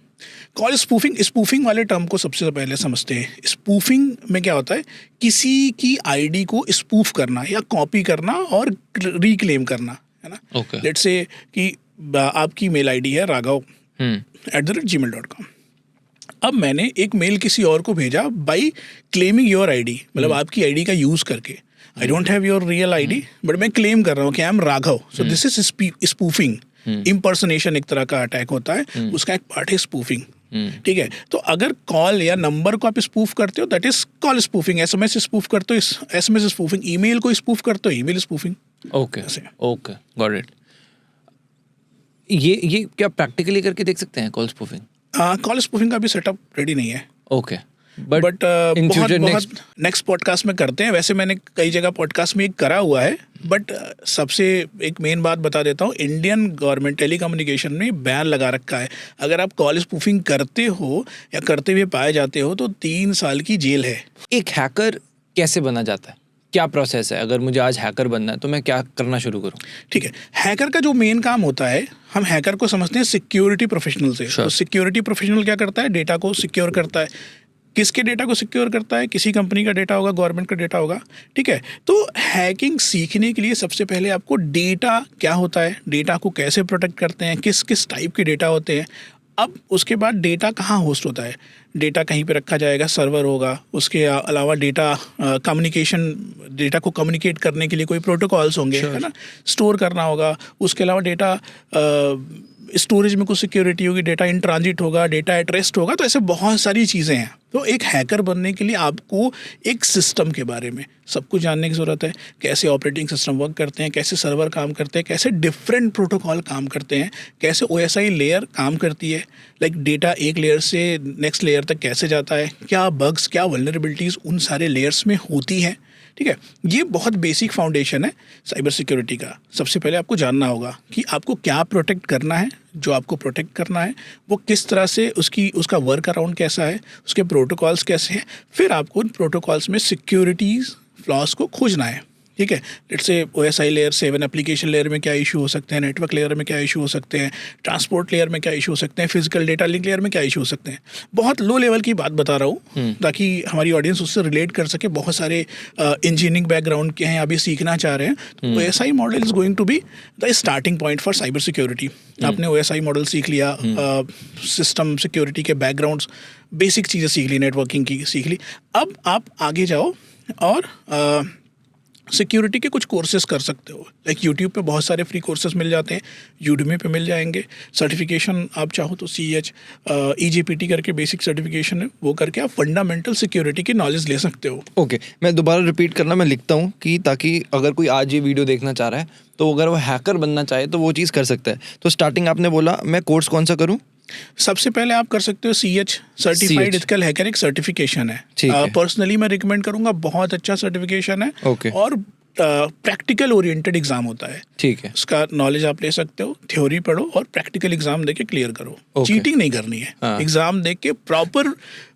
कॉल स्पूफिंग वाले टर्म को सबसे पहले समझते हैं। स्पूफिंग में क्या होता है, किसी की आईडी को स्पूफ करना या कॉपी करना और रिक्लेम करना, है ना। लेट्स से कि आपकी मेल आईडी है raghav@gmail.com। अब मैंने एक मेल किसी और को भेजा बाई क्लेमिंग योर आईडी, मतलब आपकी आईडी का यूज़ करके। I don't have your real ID but मैं क्लेम कर रहा हूँ कि I am Raghav. So this is spoofing. Impersonation एक तरह का अटैक होता है, उसका एक पार्ट है स्पूफिंग। ठीक है, तो अगर कॉल या नंबर को आप स्पूफ करते हो that is call spoofing. SMS spoof करते हो, SMS स्पूफिंग। ईमेल को स्पूफ करते हो, email spoofing. Okay, got it. ये क्या प्रैक्टिकली करके देख सकते हैं कॉल स्पूफिंग? कॉल स्पूफिंग का भी सेटअप रेडी नहीं है। ओके, बट बहुत नेक्स्ट पॉडकास्ट में करते हैं। वैसे मैंने कई जगह पॉडकास्ट में करा हुआ है, बट सबसे एक मेन बात बता देता हूँ, इंडियन गवर्नमेंट टेलीकम्युनिकेशन ने बैन लगा रखा है। अगर आप कॉल स्पूफिंग करते हो या करते हुए पाए जाते हो तो 3 साल की जेल है। एक हैकर कैसे बना जाता है, क्या प्रोसेस है? अगर मुझे आज हैकर बनना है तो मैं क्या करना शुरू करूँ? ठीक है, हैकर का जो मेन काम होता है, हम हैकर को समझते हैं सिक्योरिटी प्रोफेशनल से। तो सिक्योरिटी प्रोफेशनल क्या करता है, डेटा को सिक्योर करता है। किसके डेटा को सिक्योर करता है? किसी कंपनी का डेटा होगा, गवर्नमेंट का डेटा होगा। ठीक है, तो हैकिंग सीखने के लिए सबसे पहले आपको डेटा क्या होता है, डेटा को कैसे प्रोटेक्ट करते हैं, किस किस टाइप के डेटा होते हैं। अब उसके बाद डेटा कहाँ होस्ट होता है, डेटा कहीं पे रखा जाएगा, सर्वर होगा। उसके अलावा डेटा कम्युनिकेशन, डेटा को कम्युनिकेट करने के लिए कोई प्रोटोकॉल्स होंगे, है ना, स्टोर करना होगा। उसके अलावा डेटा स्टोरेज में कुछ सिक्योरिटी होगी, डेटा इन ट्रांजिट होगा, डेटा एट रेस्ट होगा। तो ऐसे बहुत सारी चीज़ें हैं। तो एक हैकर बनने के लिए आपको एक सिस्टम के बारे में सब कुछ जानने की ज़रूरत है। कैसे ऑपरेटिंग सिस्टम वर्क करते हैं, कैसे सर्वर काम करते हैं, कैसे डिफरेंट प्रोटोकॉल काम करते हैं, कैसे OSI लेयर काम करती है, लाइक डेटा एक लेयर से नेक्स्ट लेयर तक कैसे जाता है, क्या बग्स, क्या वल्नरेबिलिटीज़ उन सारे लेयर्स में होती हैं। ठीक है, ये बहुत बेसिक फाउंडेशन है साइबर सिक्योरिटी का। सबसे पहले आपको जानना होगा कि आपको क्या प्रोटेक्ट करना है, जो आपको प्रोटेक्ट करना है वो किस तरह से, उसका वर्क अराउंड कैसा है, उसके प्रोटोकॉल्स कैसे हैं। फिर आपको उन प्रोटोकॉल्स में सिक्योरिटीज़ फ्लॉस को खोजना है। ठीक है, let's say OSI layer 7 application layer में क्या इशू हो सकते हैं, नेटवर्क लेयर में क्या इशू हो सकते हैं, ट्रांसपोर्ट लेयर में क्या इशू हो सकते हैं, फिजिकल डेटा लिंक लेयर में क्या इशू हो सकते हैं। बहुत लो लेवल की बात बता रहा हूँ ताकि हमारी ऑडियंस उससे रिलेट कर सके। बहुत सारे इंजीनियरिंग बैकग्राउंड के हैं, अभी सीखना चाह रहे हैं, तो OSI model is going to be the starting point for cyber security. आपने OSI मॉडल सीख लिया, सिस्टम सिक्योरिटी के बैकग्राउंड्स, बेसिक चीज़ें सीख ली, नेटवर्किंग की सीख ली। अब आप आगे जाओ और सिक्योरिटी के कुछ कोर्सेज कर सकते हो। लाइक यूट्यूब पे बहुत सारे फ्री कोर्सेज मिल जाते हैं, यूडेमी पे मिल जाएंगे। सर्टिफिकेशन आप चाहो तो CH EJPT करके बेसिक सर्टिफिकेशन है, वो करके आप फंडामेंटल सिक्योरिटी की नॉलेज ले सकते हो। ओके, मैं दोबारा रिपीट करना मैं लिखता हूँ कि ताकि अगर कोई आज ये वीडियो देखना चाह रहा है तो अगर वो हैकर बनना चाहे तो वो चीज़ कर सकता है। तो स्टार्टिंग आपने बोला मैं कोर्स कौन सा करूँ? सबसे पहले आप कर सकते हो CH सर्टिफाइड एथिकल हैकर, एक सर्टिफिकेशन है। पर्सनली मैं रिकमेंड करूंगा, बहुत अच्छा सर्टिफिकेशन है। Okay. और प्रैक्टिकल ओरिएंटेड एग्जाम होता है। ठीक है, उसका नॉलेज आप ले सकते हो, थ्योरी पढ़ो और प्रैक्टिकल एग्जाम देके क्लियर करो। Okay. चीटिंग नहीं करनी है, हाँ. एग्जाम देख के प्रॉपर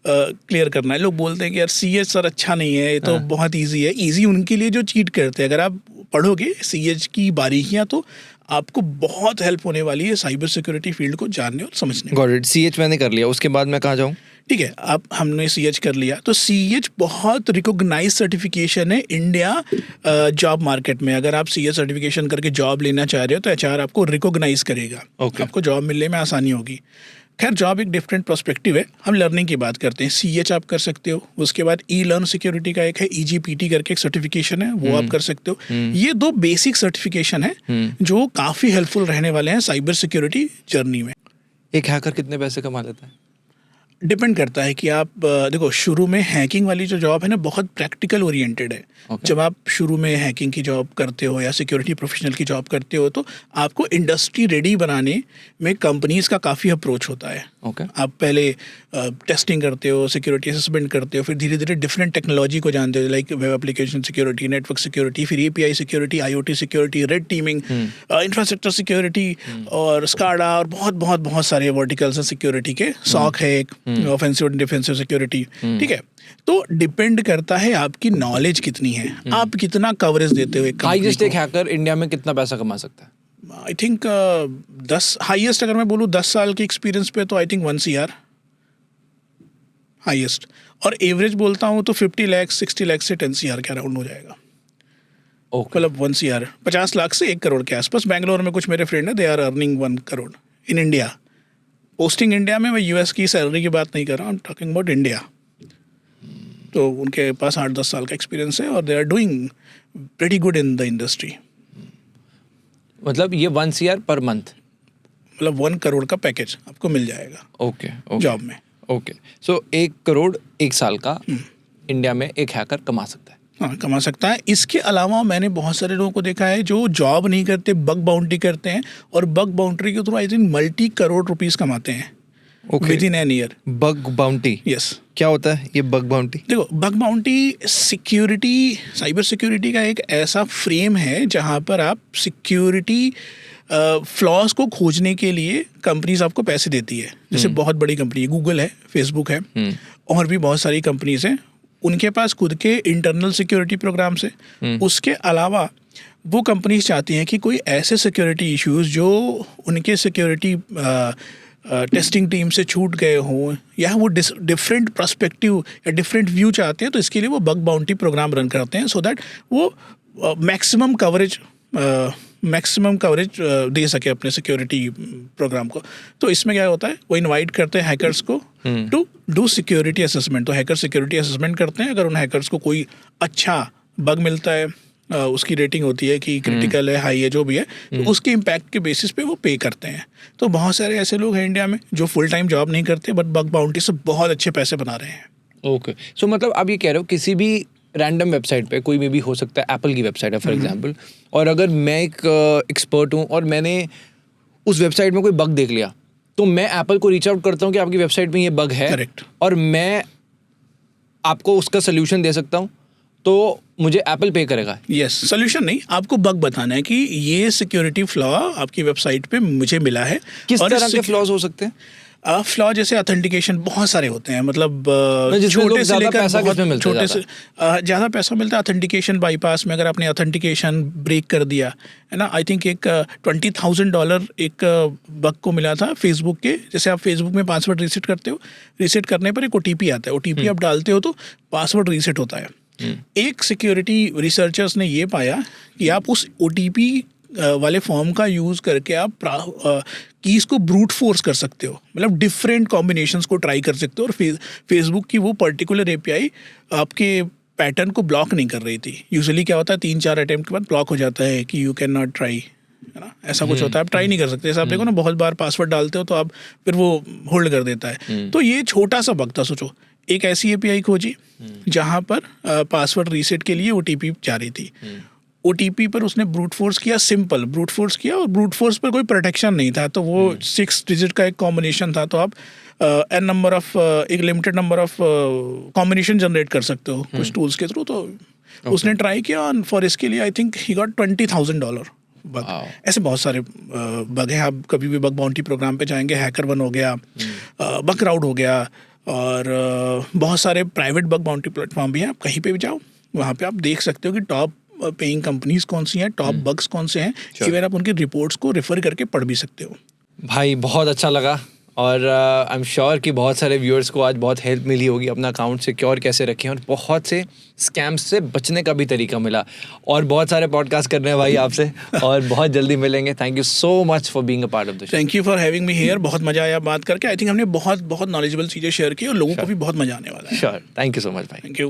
क्लियर करना है। लोग बोलते हैं कि यार CH सर अच्छा नहीं है, ये तो हाँ. बहुत ईजी है। ईजी उनके लिए जो चीट करते हैं। अगर आप पढ़ोगे CH की बारीकियां तो आपको बहुत हेल्प होने वाली है साइबर सिक्योरिटी फील्ड को जानने और समझने में। Got it. CH मैंने कर लिया, उसके बाद मैं कहाँ जाऊँ? ठीक है, आप हमने CH कर लिया तो CH बहुत रिकॉग्नाइज सर्टिफिकेशन है इंडिया जॉब मार्केट में। अगर आप CH सर्टिफिकेशन करके जॉब लेना चाह रहे हो तो HR आपको रिकॉग्नाइज करेगा। Okay. आपको जॉब मिलने में आसानी होगी। खैर, जॉब एक डिफरेंट पर्सपेक्टिव है, हम लर्निंग की बात करते हैं। CH आप कर सकते हो, उसके बाद E-लर्न सिक्योरिटी का एक है, EJPT करके एक सर्टिफिकेशन है, वो आप कर सकते हो। ये 2 बेसिक सर्टिफिकेशन है जो काफ़ी हेल्पफुल रहने वाले हैं साइबर सिक्योरिटी जर्नी में। एक हैकर कितने पैसे कमा लेता है? डिपेंड करता है कि आप देखो, शुरू में हैकिंग वाली जो जॉब है ना, बहुत प्रैक्टिकल ओरिएंटेड है। Okay. जब आप शुरू में हैकिंग की जॉब करते हो या सिक्योरिटी प्रोफेशनल की जॉब करते हो तो आपको इंडस्ट्री रेडी बनाने में कंपनीज का काफ़ी अप्रोच होता है। Okay. आप पहले टेस्टिंग करते हो, सिक्योरिटी असेसमेंट करते हो, फिर धीरे धीरे डिफरेंट टेक्नोलॉजी को जानते हो, like web application security, network security, फिर API security, IoT security, red teeming, infrastructure security और SCADA और बहुत बहुत बहुत सारे वर्टिकल्स हैं सिक्योरिटी के। SOC है एक, ऑफेंसिव एंड डिफेंसिव सिक्योरिटी। ठीक है, तो डिपेंड करता है आपकी नॉलेज कितनी है, आप कितना कवरेज देते हो एक कंपनी हाईएस्ट को। एक हैकर इंडिया में कितना पैसा कमा सकता है? आई थिंक 10 हाईएस्ट अगर मैं बोलूँ 10 साल के एक्सपीरियंस पे तो आई थिंक 1 CR हाईएस्ट, और एवरेज बोलता हूँ तो 50 लाख 60 लाख से 10 CR के अराउंड हो जाएगा। ओके, मतलब 1 CR 50 लाख से 1 करोड़ के आसपास। बैंगलोर में कुछ मेरे फ्रेंड है, they are earning 1 crore in India. Posting India में, मैं US की सैलरी की बात नहीं कर रहा हूँ, I am talking about India. तो उनके पास 8-10 साल का एक्सपीरियंस है और they are doing pretty good in the industry. मतलब ये 1 CR पर मंथ, मतलब 1 करोड़ का पैकेज आपको मिल जाएगा ओके जॉब में। ओके, सो 1 करोड़ 1 साल का इंडिया में एक हैकर कमा सकता है। हाँ, कमा सकता है। इसके अलावा मैंने बहुत सारे लोगों को देखा है जो जॉब नहीं करते, बग बाउंड्री करते हैं, और बग बाउंड्री के through I think multi crore rupees कमाते हैं with in an year. Bug bounty, yes. क्या होता है ये बग बाउंटी? देखो, bug bounty security, cyber security का एक ऐसा फ्रेम है जहाँ पर आप सिक्योरिटी फ्लॉज को खोजने के लिए कंपनीज आपको पैसे देती है। जैसे बहुत बड़ी कंपनी है, गूगल है, फेसबुक है, और भी बहुत सारी कंपनीज हैं। उनके पास खुद के इंटरनल सिक्योरिटी प्रोग्राम्स हैं। उसके अलावा वो कंपनीज चाहती हैं कि कोई ऐसे सिक्योरिटी इश्यूज जो उनके सिक्योरिटी टेस्टिंग टीम से छूट गए हों, या वो डिफरेंट पर्सपेक्टिव या डिफरेंट व्यू चाहते हैं, तो इसके लिए वो बग बाउंटी प्रोग्राम रन करते हैं, सो दैट वो मैक्सिमम कवरेज दे सके अपने सिक्योरिटी प्रोग्राम को। तो इसमें क्या होता है, वो इनवाइट करते हैं हैकर्स को टू डू सिक्योरिटी असेसमेंट। तो हैकर सिक्योरिटी असेसमेंट करते हैं। अगर उन हैकर्स को कोई अच्छा बग मिलता है, उसकी रेटिंग होती है कि क्रिटिकल है, हाई है, जो भी है, तो उसके इम्पैक्ट के बेसिस पे वो पे करते हैं। तो बहुत सारे ऐसे लोग हैं इंडिया में जो फुल टाइम जॉब नहीं करते, बट बग बाउंटी से बहुत अच्छे पैसे बना रहे हैं। ओके, सो मतलब आप ये कह रहे हो किसी भी रैंडम वेबसाइट पे, कोई में भी हो सकता है, एप्पल की वेबसाइट है फॉर एग्जांपल, और अगर मैं एक एक्सपर्ट हूँ और मैंने उस वेबसाइट में कोई बग देख लिया, तो मैं एप्पल को रीच आउट करता हूँ कि आपकी वेबसाइट में ये बग है, करेक्ट, और मैं आपको उसका सोल्यूशन दे सकता हूँ, तो मुझे एप्पल पे करेगा? यस, सोल्यूशन नहीं, आपको बग बताना है कि ये सिक्योरिटी फ्लॉ आपकी वेबसाइट पे मुझे मिला है। किस और तरह के फ्लॉज हो सकते हैं? फ्लॉ जैसे ऑथेंटिकेशन बहुत सारे होते हैं, मतलब जिसमें लोग छोटे से ज़्यादा लेकर पैसा बहुत किसमें मिलता है छोटे से ज़्यादा पैसा मिलता है ऑथेंटिकेशन बाईपास में। अगर आपने ऑथेंटिकेशन ब्रेक कर दिया है ना, आई थिंक एक $20,000 एक बग को मिला था फेसबुक के। जैसे आप फेसबुक में पासवर्ड रीसेट करते हो, रीसेट करने पर एक OTP आता है, OTP आप डालते हो तो पासवर्ड रीसेट होता है। एक सिक्योरिटी रिसर्चर्स ने ये पाया कि आप उस OTP वाले फॉर्म का यूज़ करके आप कीज़ को ब्रूट फोर्स कर सकते हो, मतलब डिफरेंट कॉम्बिनेशंस को ट्राई कर सकते हो। और फेसबुक की वो पर्टिकुलर API आपके पैटर्न को ब्लॉक नहीं कर रही थी। यूजुअली क्या होता है 3-4 अटेम्प्ट के बाद ब्लॉक हो जाता है कि यू कैन नॉट ट्राई, है ना, ऐसा कुछ होता है, आप ट्राई नहीं कर सकते। जैसे आप देखो ना, बहुत बार पासवर्ड डालते हो तो आप फिर वो होल्ड कर देता है। तो ये छोटा सा बग था। सोचो एक ऐसी API खोजी जहाँ पर पासवर्ड रीसेट के लिए OTP जा रही थी। OTP पर उसने ब्रूट फोर्स किया, सिंपल ब्रूट फोर्स किया, और ब्रूट फोर्स पर कोई प्रोटेक्शन नहीं था। तो वो 6 डिजिट का एक कॉम्बिनेशन था। तो आप एन नंबर ऑफ एक limited number of combination generate कर सकते हो कुछ टूल्स के थ्रू। तो उसने ट्राई किया और फॉर इसके लिए I think he got $20,000 bug. ऐसे बहुत सारे बग हैं। आप कभी भी बग बाउंटी प्रोग्राम पे जाएंगे, HackerOne हो गया, बगक्राउड हो गया, और बहुत सारे प्राइवेट बग बाउंटी प्लेटफॉर्म भी हैं। आप कहीं पे भी जाओ, वहाँ पे आप देख सकते हो कि टॉप पेइंग कंपनीज कौन सी हैं, टॉप बग्स कौन से हैं। इवन आप उनकी रिपोर्ट्स को रेफर करके पढ़ भी सकते हो। भाई बहुत अच्छा लगा, और आई एम श्योर कि बहुत सारे व्यूअर्स को आज बहुत हेल्प मिली होगी अपना अकाउंट सिक्योर कैसे रखें, और बहुत से स्कैम्स से बचने का भी तरीका मिला। और बहुत सारे पॉडकास्ट कर रहे हैं भाई आपसे, और बहुत जल्दी मिलेंगे। Thank you so much for being a part of the show. Thank you for having me here. बहुत मजा आया बात करके। आई थिंक हमने बहुत बहुत नॉलेजेबल चीज़ें शेयर की और लोगों को भी बहुत मजा आने वाला है। Sure, thank you so much भाई। Thank you.